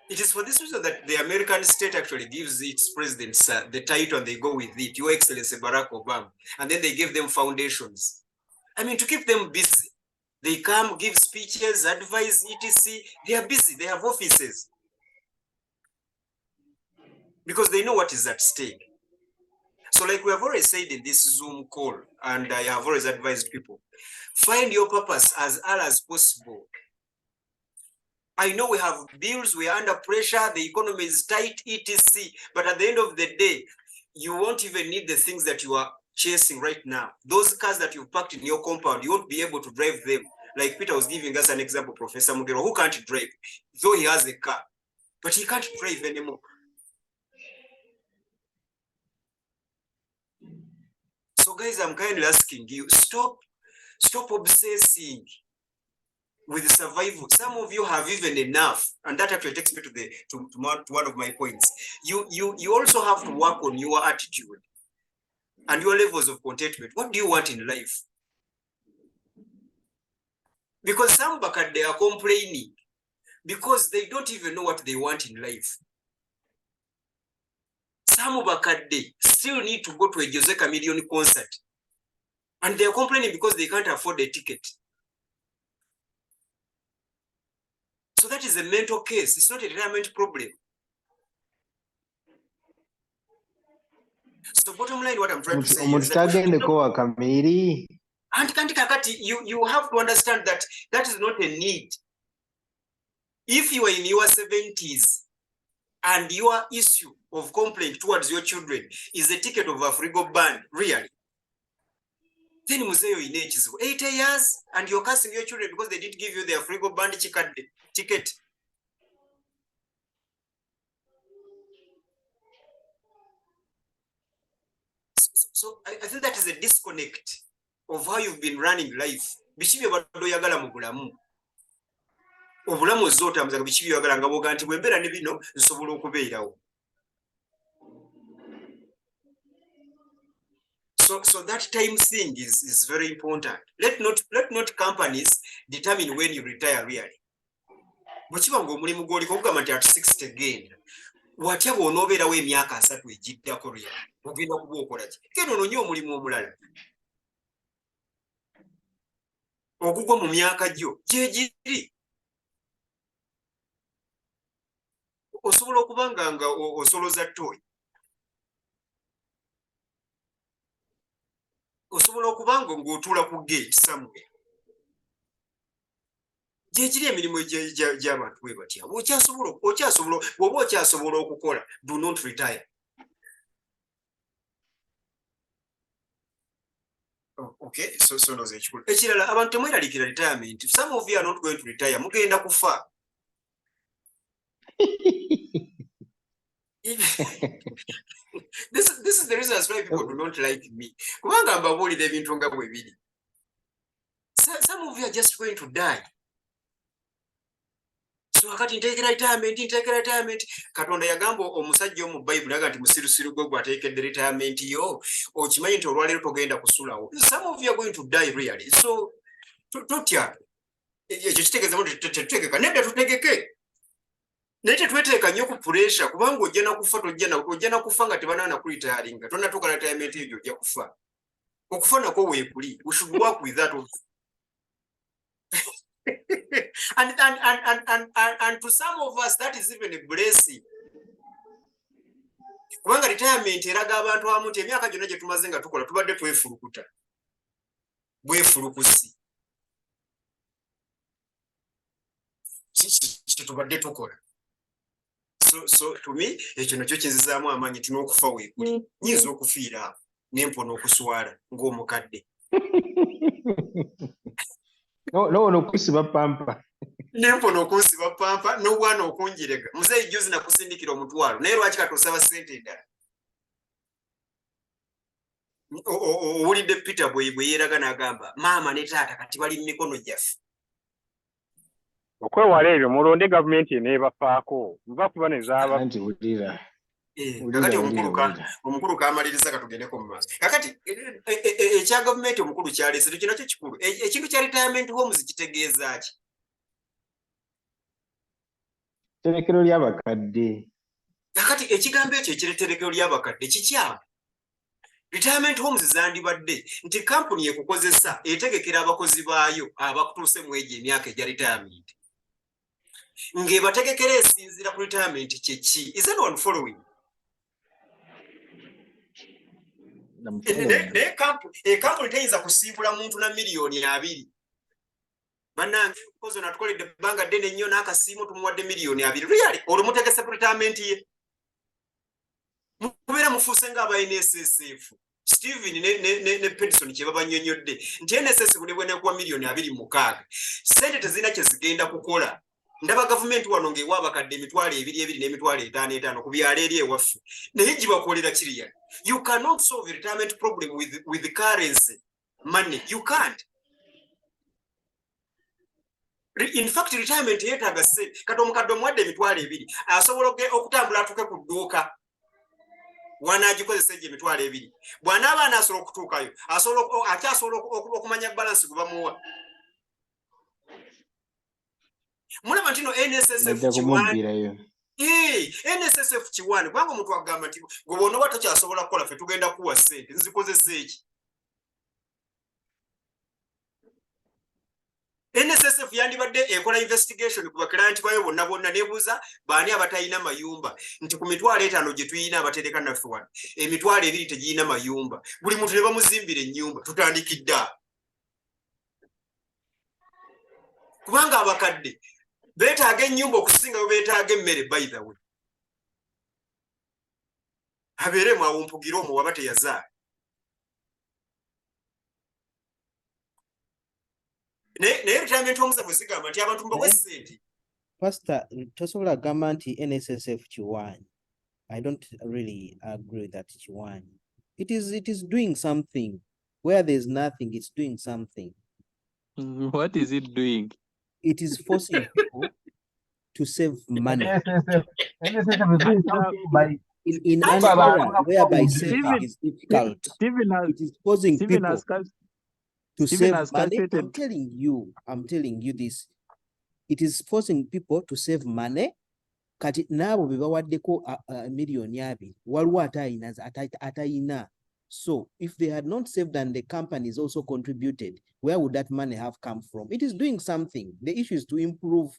It is for this reason that the American state actually gives its presidents the title and they go with it, Your Excellency Barack Obama, and then they give them foundations. I mean, to keep them busy. They come, give speeches, advise, etc. They are busy, they have offices. Because they know what is at stake. So like we have already said in this Zoom call, and I have always advised people, find your purpose as early as possible. I know we have bills, we are under pressure, the economy is tight, etc. But at the end of the day, you won't even need the things that you are chasing right now. Those cars that you've parked in your compound, you won't be able to drive them. Like Peter was giving us an example, Professor Mugero, who can't drive, though he has a car, but he can't drive anymore. So guys, I'm kindly asking you, stop obsessing with survival. Some of you have even enough, and that actually takes me to one of my points. You also have to work on your attitude and your levels of contentment. What do you want in life? Because some back they are complaining because they don't even know what they want in life. Some back they still need to go to a Jose Chameleon concert, and they are complaining because they can't afford a ticket. So that is a mental case. It's not a retirement problem. So bottom line, what I'm trying to say is that you have to understand that that is not a need. If you are in your 70s and your issue of complaint towards your children is the ticket of a frigo band, really, then Museo in age is 80 years and you're cursing your children because they didn't give you their frigo band ticket. So I think that is a disconnect of how you've been running life. Biki by'obadde oyagala mu bulamu. Obulamu ozze otambuza biki by'oyagala nga bwoga nti bwe mbeera ne bino nsobola okubeerawo. So that time thing is very important. Let not companies determine when you retire really. Bwekiba ng'omulimu gw'oliko okugamba nti at 60 again, watya bw'onoobeerawo emyaka 3 egiddako really, ogenda kuba okola ki? Genda onoonye omulimu omulala. Ogugwa mu myaka gyo gye giri. Osobola okuba nga osoloza ttooyi. Osobola okuba ng'otuula ku gate somewhere. Gye giri emirimu gy'abantu bwe batya. Bw'oba okyasobola okukola, do not retire. Okay, so ndoze ekikulu. Ekirala abantu temweraliikira retirement. Some of you are not going to retire. Mugenda kufa. This is the reason why people do not like me. Kubanga mbabuulira ebintu nga bwe biri. Some of you are just going to die. So akati nteekera retirement. Katonda yagamba omusajja omu Bayibuli aga nti musirusiru gwe gwateekedde retirement yo, okimanyi nti olwaleero togenda kusulawo. Some of you are going to die really. So totya ekyo kitegeeza nti tetutegeka. Nedda tutegeke. Naye tetweteeka nnyo ku puresha kubanga ojja na kufa nga tebanaana kulitayalinga. Tonnatuuka retirement ebyo ojja kufa. Okufa nako weekuli. We should work with that also. and to some of us that is even a blessing. Kubanga retirement eraga abantu abamu nti emyaka gyonna gye tumaze nga tukola tubadde twefulukuta. Bwefulukusi. Kiki tubadde tukola. So to me, ekyo nakyo kinzizaamu amaanyi nti n'okufa weekuli. Nyinza okufiira n'empona okuswala ng'omukadde. No kusiba pampa. N'empona okunsiba pampa n'obwana okunjirega. Muzeeyi juzi nakusindikira omutwalo. Naye lwaki kati osaba ssente endala? Owulidde Peter bwe yeeraga n'agamba maama ne taata kati bali mu mikono gyaffe. Okwewala ebyo mulonde gavumenti eneebafaako. Nva kuba ne zaaba. Anti wulira. Kakati omukulu kamaliriza katugendeko mu maaso. Kakati ekya gavumenti omukulu kyaleese kino kyo kikulu. Ekintu kya retirement homes kitegeeza ki? Terekero ly'abakadde. Kakati ekigambo ekyo ekiterekero ly'abakadde kikyamu. Retirement homes zandibadde nti kampuni ekukozesa etegekera abakozi baayo abakutuuse mu egyo emyaka egya retirement. Ng'ebategekera esinziira ku retirement kyeki. Is anyone following? Kampuni teyinza kusiibula muntu na $2,000,000. Bannange kozo natukoledde ebbanga ddene nnyo n'akasiimu tumuwadde $2,000,000. Really? Olwo mutegese ku retirement ye. Mubeera mufuuse ng'aba NSSF. Steven ne Pedison kye babannyonnyodde nti NSSF ne bw'eneekuwa $2,260,000. Ssente tezirina kye zigenda kukola. Ndaba gavumenti wano ng'ewa abakadde $2,200 n'$5,500 ku byalo eri ewaffe. Naye gibakolera kiriya. You cannot solve a retirement problem with the currency money. You can't. In fact, retirement yeetaaga ssente. Kati omukadde omuwadde $2,200 asobola okutambula atuuke ku dduuka. Wanaagikozesa egyo $2,200. Bw'anaaba anaasobola okutuukayo akyasobola okumanya balansi gwe bamuwa. Mulaba nti no NSSF kiwani. NSSF kiwani kubanga omuntu agamba nti gwe bw'onooba tokyasobola kukola ffe tugenda kuwa ssente nzikozesa eki. NSSF yandibadde ekola investigation ku baklanti bayo bonna nebuuza baani abatalina mayumba nti ku $5,000 gye tuyina abatereka naffe wano $2,000 tegiyina mayumba. Buli muntu ne bamuzimbira ennyumba tutandikidde. Kubanga abakadde beetaaga ennyumba okusinga bwe beetaaga emmere by the way. Abeeremu awumpugira omwo waba teyazaala. Naye retirement homes bwe zigamba nti abantu mbawe ssente. Pastor, tosobola gamba nti NSSF kiwaanyi. I don't really agree that kiwaanyi. It is doing something. Where there's nothing, it's doing something. What is it doing? It is forcing people to save money. NSSF is doing something by In an Baba, era whereby saving is difficult, it is forcing Stephen people to Stephen save has money. calculated. I'm telling you this. It is forcing people to save money. Kati nabo bebawaddeko million yabi. Waliwo atayina. So if they had not saved and the companies also contributed, where would that money have come from? It is doing something. The issue is to improve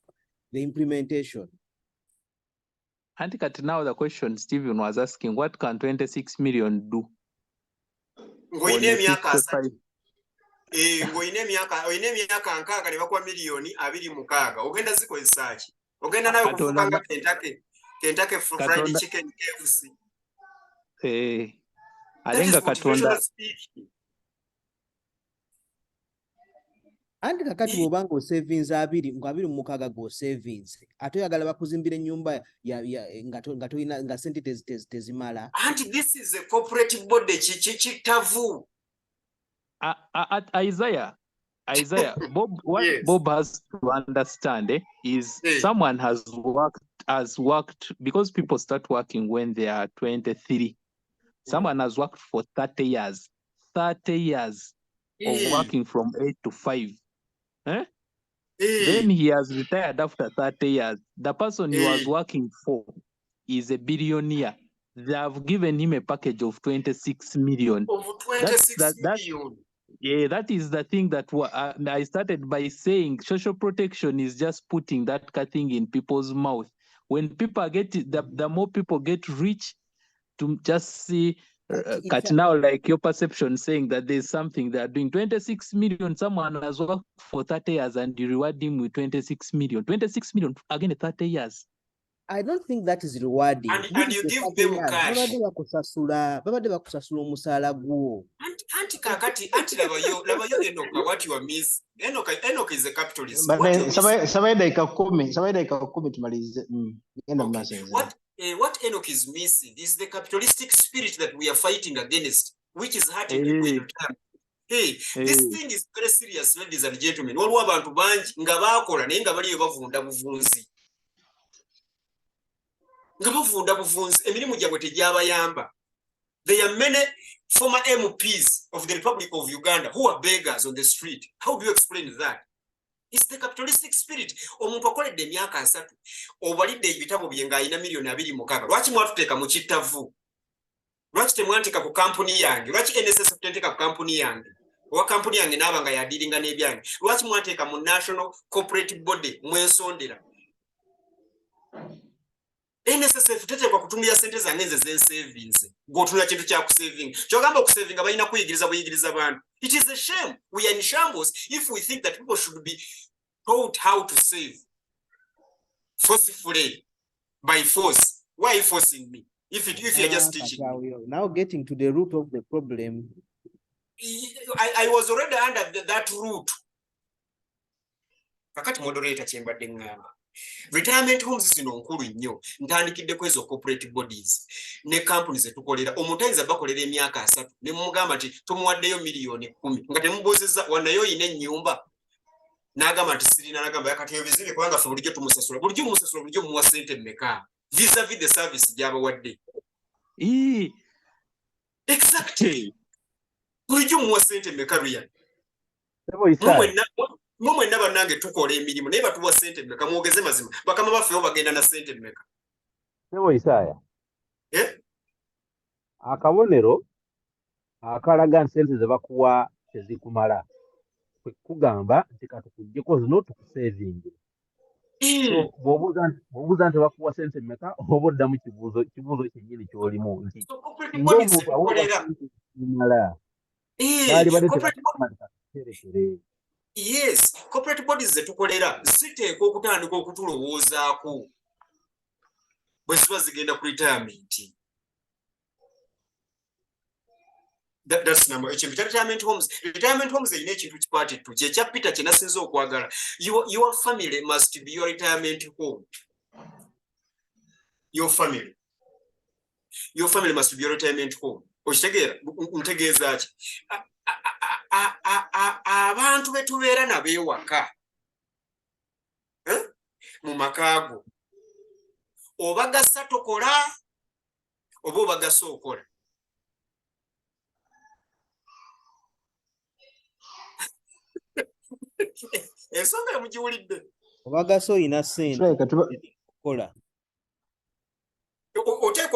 the implementation. And now the question Stephen was asking, what can 26 million do? Ngoine emyaka nkaaga ne bakuwa miliyoni 26 ogenda zikozesa ki? Ogenda nayo kufukanga Kentucky Fried Chicken KFC. Alenga Katonda. Anti kakati bw'obanga savings 26 go savings ate oyagala bakuzimbira ennyumba nga sente tezimala. Anti this is a corporate body kitavu. Isaiah, what yes. Bob has to understand is someone has worked because people start working when they are 23. Someone has worked for 30 years. 30 years of working from 8 to 5. Then he has retired after 30 years. The person he was working for is a billionaire. They have given him a package of 26 million. Of 26 million. Yeah, that is the thing that I started by saying social protection is just putting that thing in people's mouth. When people get it, the more people get rich to just see cut now, like your perception saying that there's something they are doing. 26 million, someone has worked for 30 years and you reward him with 26 million. 26 million, again, 30 years. I don't think that is rewarding. And you give them cash. Babade bakusasula omusaala gwo. Anti kakati, anti lava yo Enoka, what you are missing. Enoka is a capitalist. Sabaye dakika 10 tumalize. What Enoch is missing is the capitalistic spirit that we are fighting against, which is hurting people in return. This thing is very serious, ladies and gentlemen. Waliwo abantu bangi nga bakola naye nga baliyo bavunda buvunzi. Emirimu gyabwe tegyabayamba. There are many former MPs of the Republic of Uganda who are beggars on the street. How do you explain that? It's the capitalistic spirit. Omuntu akoledde emyaka 3 obalidde ebitabo bye nga alina miliyoni 26. Lwaki mwatuteeka mu kittavu? Lwaki temwanteeka ku kampuni yange? Lwaki NSSF tenteeka ku kampuni yange? Owa kampuni yange naaba nga yadiringa n'ebyange. Lwaki mwanteeka mu national corporate body mwensondera? NSSF teteekwa kutumira sente zange nze zensavings. Gwotunula kintu kya kusaving. Kyogamba okusavinga balina buyigiriza bantu. It is a shame. We are in shambles if we think that people should be taught how to save forcefully by force. Why are you forcing me? If you are just teaching me. Now getting to the root of the problem. I was already under that root. Kakati moderator kyembadde ngamba. Retirement homes zino nkulu nnyo. Ntandikidde kwezo corporate bodies ne companies zetukolera. Omuntu ayinza bakolera emyaka 3 ne mugamba nti tumuwaddeyo miliyoni 10 nga temubozeza wanayo ine ennyumba n'agamba nti sirina n'agamba yakati ebizimbe kubanga ffe bulijjo tumusasula bulijjo muwa sente mmeka vis-a-vis the service gy'abawadde. Exactly. Bulijjo muwa sente mmeka Ryan. Mumwe naba nange tukola emirimu naye batuwa sente mmeka mwogeze mazima bakama baffewo bagenda na sente mmeka. Sebo Isaya. Akabonero akalaga sente ze bakuwa tezikumala. Kugamba nti katukujjeko zino tukusevingi. So bw'obuuza nti bakuwa sente mmeka oba oddamu kibuuzo kyennyini ky'olimu nti ng'omuntu awola kumala. Yes, corporate bodies zetukolera ziteekwa okutandika okutulowoozaako bwe ziba zigenda ku retirement. That's number ekintu kya retirement homes. Retirement homes erina ekintu kikwatittu kyekya Peter kye nasinza okwagala. Your family must be your retirement home. Your family must be your retirement home. okitegeera ntegeeza ki abantu betubeera nabo ewaka mu makaago oba gassa tokola oba obagassa okola. Ensonga yamugiwulidde obagasa oyina ssente kola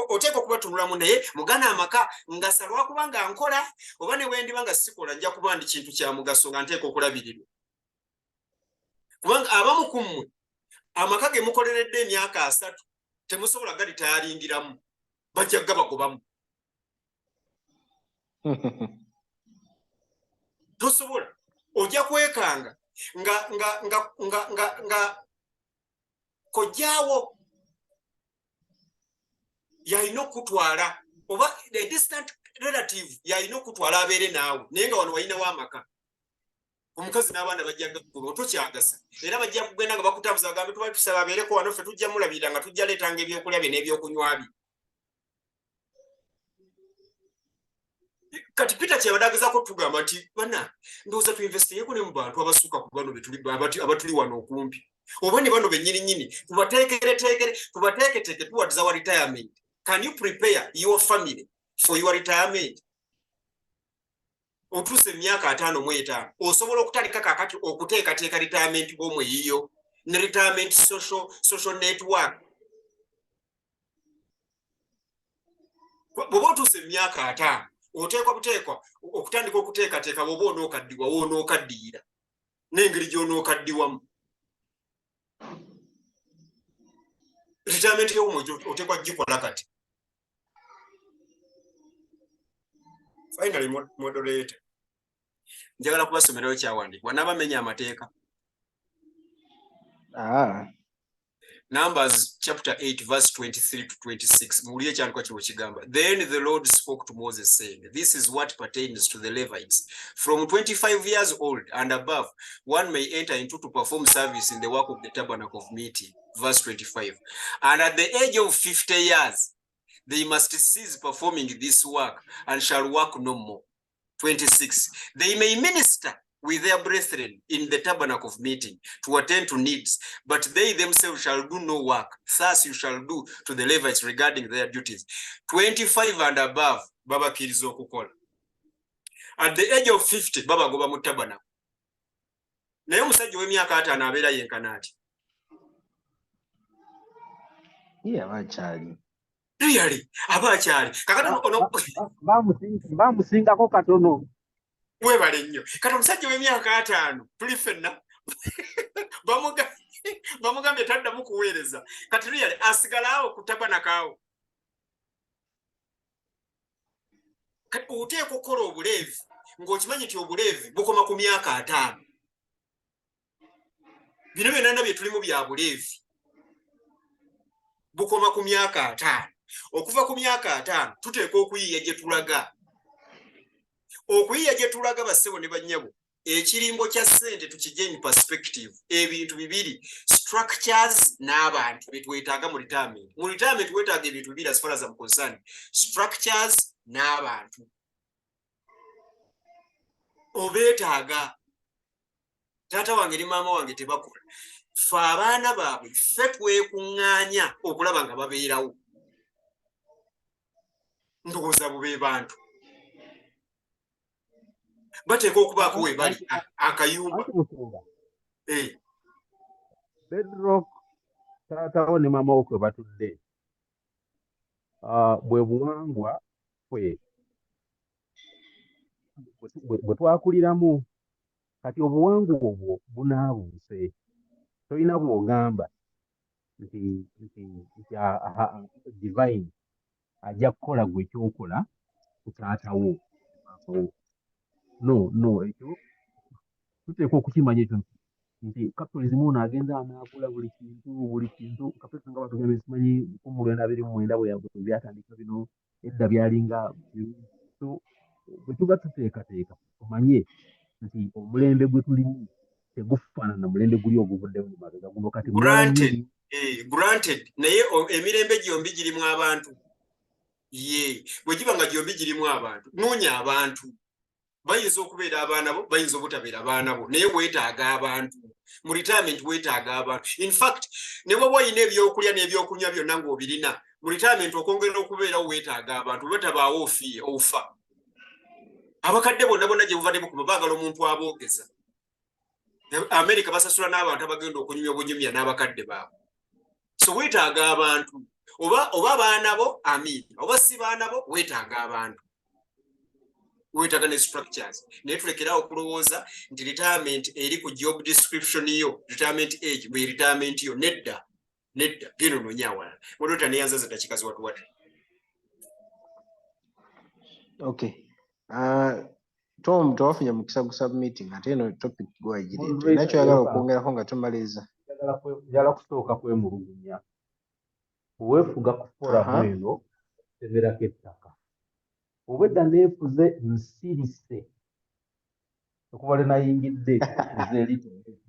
oteeka okubatunulamu naye mugana amaka nga salwakuba nga nkola oba ne bwendiba nga sikola nja kuba ndi kintu kya mugaso nga nteeka okulabirirwa. Kubanga abamu ku mmwe amaka ge mukoleredde emyaka 3 temusobola gali tayalingiramu bajja gabagobamu. Tosobola ojja kwekanga nga kojjaawo yalina okutwala oba the distant relative yalina okutwala abeere naawe naye nga wano walinawo amaka omukazi n'abaana bajja gakuba otokyagasa era bajja kugenda nga bakutabuza bagambe tuba tusaba abeereko wano ffe tujja mulabirira nga tujja leetanga ebyokulya bye n'ebyokunywa bye. Kati Peter kyabadde agezaako tugamba nti bana ndowooza tuinvestingeko ne mu bantu abasukka ku bano abatuli wano okumpi oba ne bano bennyini tubateeketeeke towards our retirement. Can you prepare your family for your retirement? Otuuse emyaka 55 osobola okutandika kakati okuteekateeka retirement bwomwe yiyo ne retirement social network. Bw'oba otuuse emyaka 5 oteekwa okutandika okuteekateeka bw'oba onookaddiwa woonookaddiira n'engeri gy'onookaddiwamu. Retirement y'omwe oteekwa gikola kati. Finally, moderator. Njagala kubasomerayo kyawandiikibwa n'abamenya amateeka. Numbers chapter 8 verse 23 to 26. Muwulire ekyandikwa kino kigamba. Then the Lord spoke to Moses saying, this is what pertains to the Levites. From 25 years old and above, one may enter into to perform service in the work of the tabernacle of meeting. Verse 25. And at the age of 50 years, they must cease performing this work and shall work no more. 26. They may minister with their brethren in the tabernacle of meeting to attend to needs, but they themselves shall do no work. Thus you shall do to the Levites regarding their duties. 25 and above, baba kirizo kukola. At the age of 50, baba goba mu tabernacle. Naye omusajja w'emyaka 5 abeera yenkana ati. Abakyali. Really? Abakyali. Kakati bamusingako katono. Webale nnyo. Kati omusajja w'emyaka 5 tuli ffenna bamugambye taddamu kuweereza. Kati really asigala awo ku tabanako awo. Kati oteekwa okukola obuleevi ng'okimanyi nti obuleevi bukoma ku myaka 5. Bino byonna bye tulimu bya buleevi bukoma ku myaka 5. Okuva ku myaka 5 tuteekwa okuyiiya gye tulaga. Okuyiiya gye tulaga bassebo ne bannyabo ekirimbo kya ssente tukijje in perspective. Ebintu bibiri, structures n'abantu betwetaaga mu retirement. Mu retirement wetaaga ebintu bibiri as far as I'm concerned, structures n'abantu. Obeetaaga taata wange ne maama wange tebakola, ffe abaana baabwe ffe twekuŋŋaanya okulaba nga babeerawo. Ndowooza bube bantu bateeka okubaako we bali akayumba. Bedrock taatawo ne maama wo kwe batudde bwe buwangwa ffe bwe twakuliramu. Kati obuwangwa obwo bunaabuuse, tolina bw'ogamba nti divine ajja kukola gwe kyokola ku taatawo. No, ekyo tuteekwa okukimanya ekyo nti capitalism ono agenza anaagula buli kintu kapitalism nga batugambye simanyi 1929 bwe byatandika bino edda byalinga. So bwe tuba tuteekateeka tumanye nti omulembe gwe tulimu tegufaanana mulembe guli oguvuddewo mu mabega guno. Kati granted naye emirembe gyombi girimu abantu. ye bwe giba nga gyombi girimu abantu noonya abantu bayinza okubeera abaana bo bayinza obutabeera abaana bo naye weetaaga abantu mu retirement weetaaga abantu in fact ne bwe wayina ebyokulya n'ebyokunywa byonna ng'obirina mu retirement okwongera okubeerawo weetaaga abantu bwe batabaawo ofiye ofa abakadde bonna bonna gye buva ne bukuba baagala omuntu aboogeza Amerika basasula n'abantu abagenda okunyumya obunyumya n'abakadde baabwe so weetaaga abantu oba baana bo amiina oba si baana bo weetaaga abantu weetaaga ne structures naye tulekerawo okulowooza nti retirement eri ku job description yo retirement age bwe retirement yo nedda genda onoonya awalala modota neyanzaza takikazi watuwate Okay. Tom twafunye mukisa ku submitting ate eno topic gwagiri nakyo yagala okwongerako nga tumaliza njala kusooka kwemulugunya weefuga ku foramu eno tebeerako ettaka obwedda neefuze nsirise okuba lenayingidde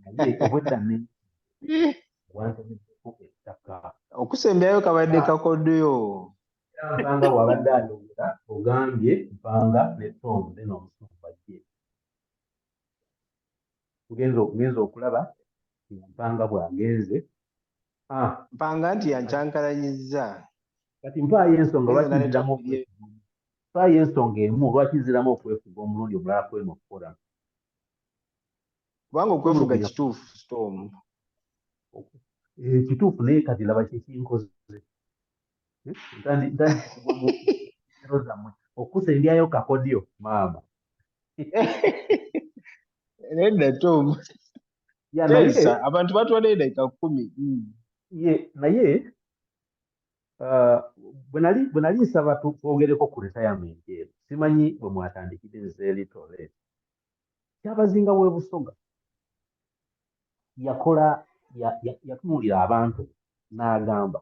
naye obwedda wantemeddeko ettaka okusembyayo kabadde kakodyo mpanga bw'abadde ayogera ogambye mpanga ne Tom neno omusumba gye ngenza okulaba mpanga bw'agenze mpanga nti yankyankalanyizza kati mpaayo ensonga emu lwaki nziramu okwefuga omulundi omulala kweno okukola kubanga okwefuga kituufu Tom kituufu naye kati laba kyekinkoze okusembyayo kakodyo maama nedda Tom abantu batwalayo eddakiika 10 naye bwe nali nsaba twogereko ku retirement eno simanyi bwe mwatandikidde nzeeritole kyabazinga w'e Busoga yatunuulira abantu n'agamba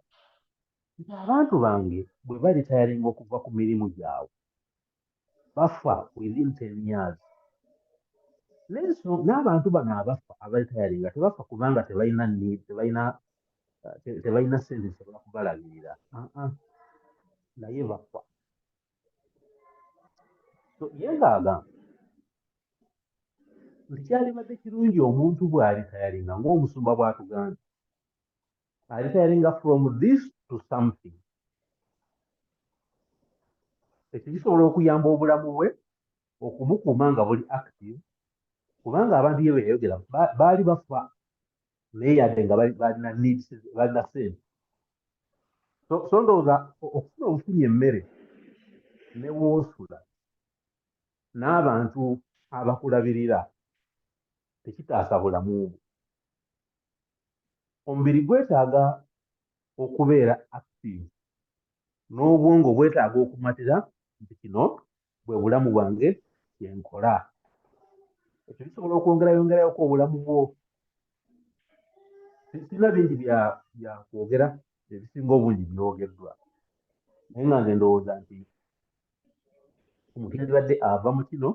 nti abantu bange bwe baritayaringa okuva ku mirimu gyabwe bafa within 10 years n'abantu bano abafa abaritayaringa tebafa kubanga tebalina sente zisobola kubalabirira naye bafa so ye ng'agamba nti kyalibadde kirungi omuntu bw'alitayaringa ng'omusumba bw'atugambye alitayaringa from this to something ekyo kisobola okuyamba obulamu bwe okumukuuma nga buli active kubanga abantu ye beyayogera baali bafa naye yadde nga balina sente so ndowooza okufuna obufunye emmere ne woosula n'abantu abakulabirira tekitaasa bulamu bwo omubiri gwetaaga okubeera active n'obwongo bwetaaga okumatira nti kino bwe bulamu bwange kyenkola ekyo kisobola okwongerayongerayoko obulamu bwo sirina bingi bya kwogera ebisinga obungi byogeddwa naye nga nze ndowooza nti omuntu yandibadde ava mu kino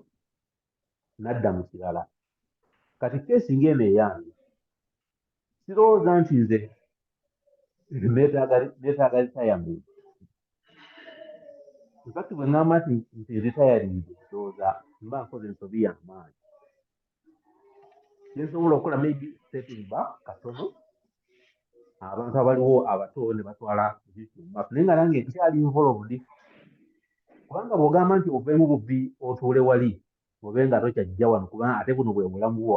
n'adda mu kirala kati keesi ng'eno eyange sirowooza nti nze neetaaga retirement infacti bwe ŋŋamba nti retiringi ndowooza mba nkoze ensobi y'amaanyi nensobola okukola maybe stepping back katono abantu abaliwo abato ne batwala ekikyumaaso naye nga nange nkyali involved kubanga bw'ogamba nti oveemu bubbi otuule wali obe nga tokyajja wano kubanga ate buno bwe bulamu bwo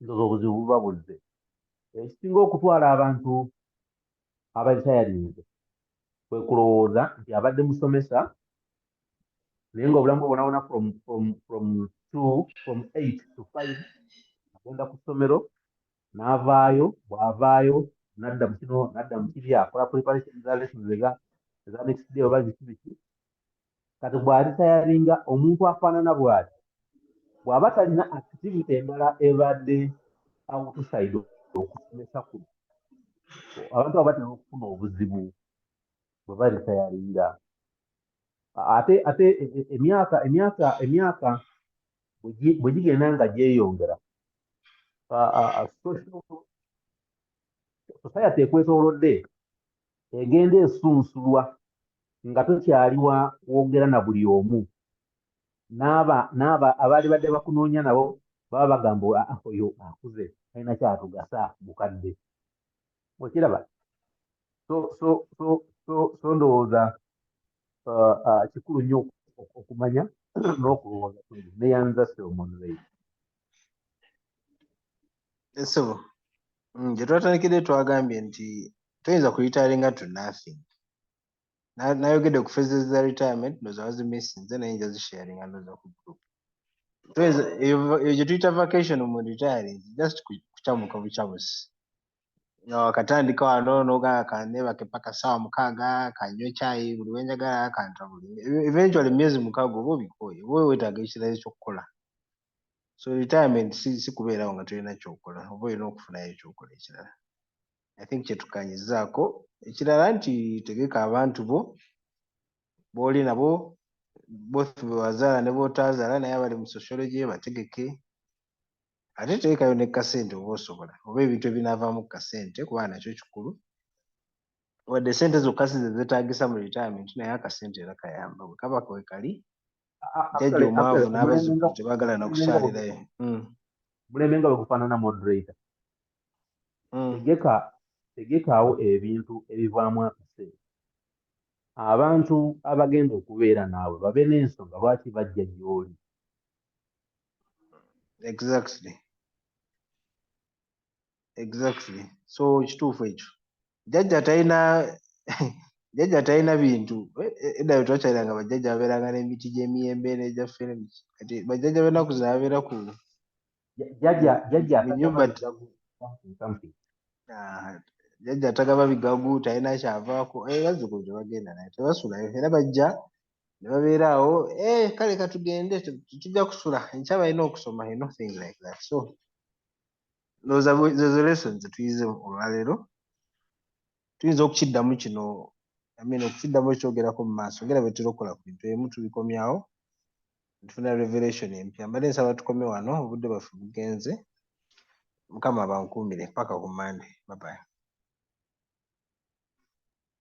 ndowooza obuzibu buba buzze ekisinga okutwala abantu abaritayarinze kwe kulowooza nti abadde musomesa naye nga obulamu bwe bonabona from 8 to 5 agenda ku ssomero n'avaayo bw'avaayo n'adda mu kino n'adda mu kiri akola preparation za lessons eza next day oba biki kati bw'alitayaringa omuntu afaanana bw'ati bw'aba talina activity endala ebadde outside okusomesa kuno abantu abo batera okufuna obuzibu bwe baritayaringa ate emyaka bwe gigenda nga gyeyongera society ekwetoolodde egenda esunsulwa nga tokyaliwa wogera na buli omu n'aba abaali badde bakunoonya nabo baba bagamba oyo akuze talina kyatugasa mukadde okiraba so ndowooza kikulu nnyo okumanya n'okulowooza neyanza seomonrei so gye twatandikidde twagambye nti toyinza kuyitaalinga to nothing. Nayogedde ku phases za retirement ndowooza wazimisi nze naye nja zisharinga ndowooza ku group. Eyo gye tuyita vacation mu retiring just kucamuka bucamusi nga wakatandika wano nogaa kanebake paka sawa 6 kanywe chai buli wenjagala kantabuli eventually myezi 6 oba obikoye oba weetaaga ekirala ekyokukola. So retirement si kubeerawo nga tolina kyokola oba olina okufunayo ekyokola ekirala. I think kyetukanyizaako ekirala nti tegeka abantu booli nabo both bewazaala ne bootazaala naye abali mu sociology bategeke ate tegekayo ne kasente oba osobola oba ebintu ebinaavaamu kasente kuba nakyo kikulu wadde sente zokka si ze zeetaagisa mu retirement naye akasente era kayamba bwe kaba kwekali jjajja omwavu n'abazzukulu tebaagala na kukyalirayo. mulembe nga bwe gufaanana moderator tegekaawo ebintu ebivaamu akasente abantu abagenda okubeera naawe babe n'ensonga lwaki bajja gy'oli. Exactly. So kituufu ekyo jjajja talina bintu edda bwe twakyaliranga bajjajja babeeranga n'emiti gy'emiyembe n'egyaffe kati bajjajja b'ennaku ze babeera ku jjajja atagaba bigagu talina kyavaako bazzukulu tebagenda naye tebasulayo era bajja ne babeera awo kale katugende tetujja kusula enkya balina okusoma things like that. So ndowooza zezo lessons zetuyize olwaleero tuyinza okukiddamu kino okukiddamu ekyogerako mu maaso ngera bwe tulokola ku bintu ebimu tubikomyawo tufuna revelation empya. Mbadde nsaba tukome wano obudde bwaffe bugenze. Mukama bankuumire paka ku Monday. Bye bye.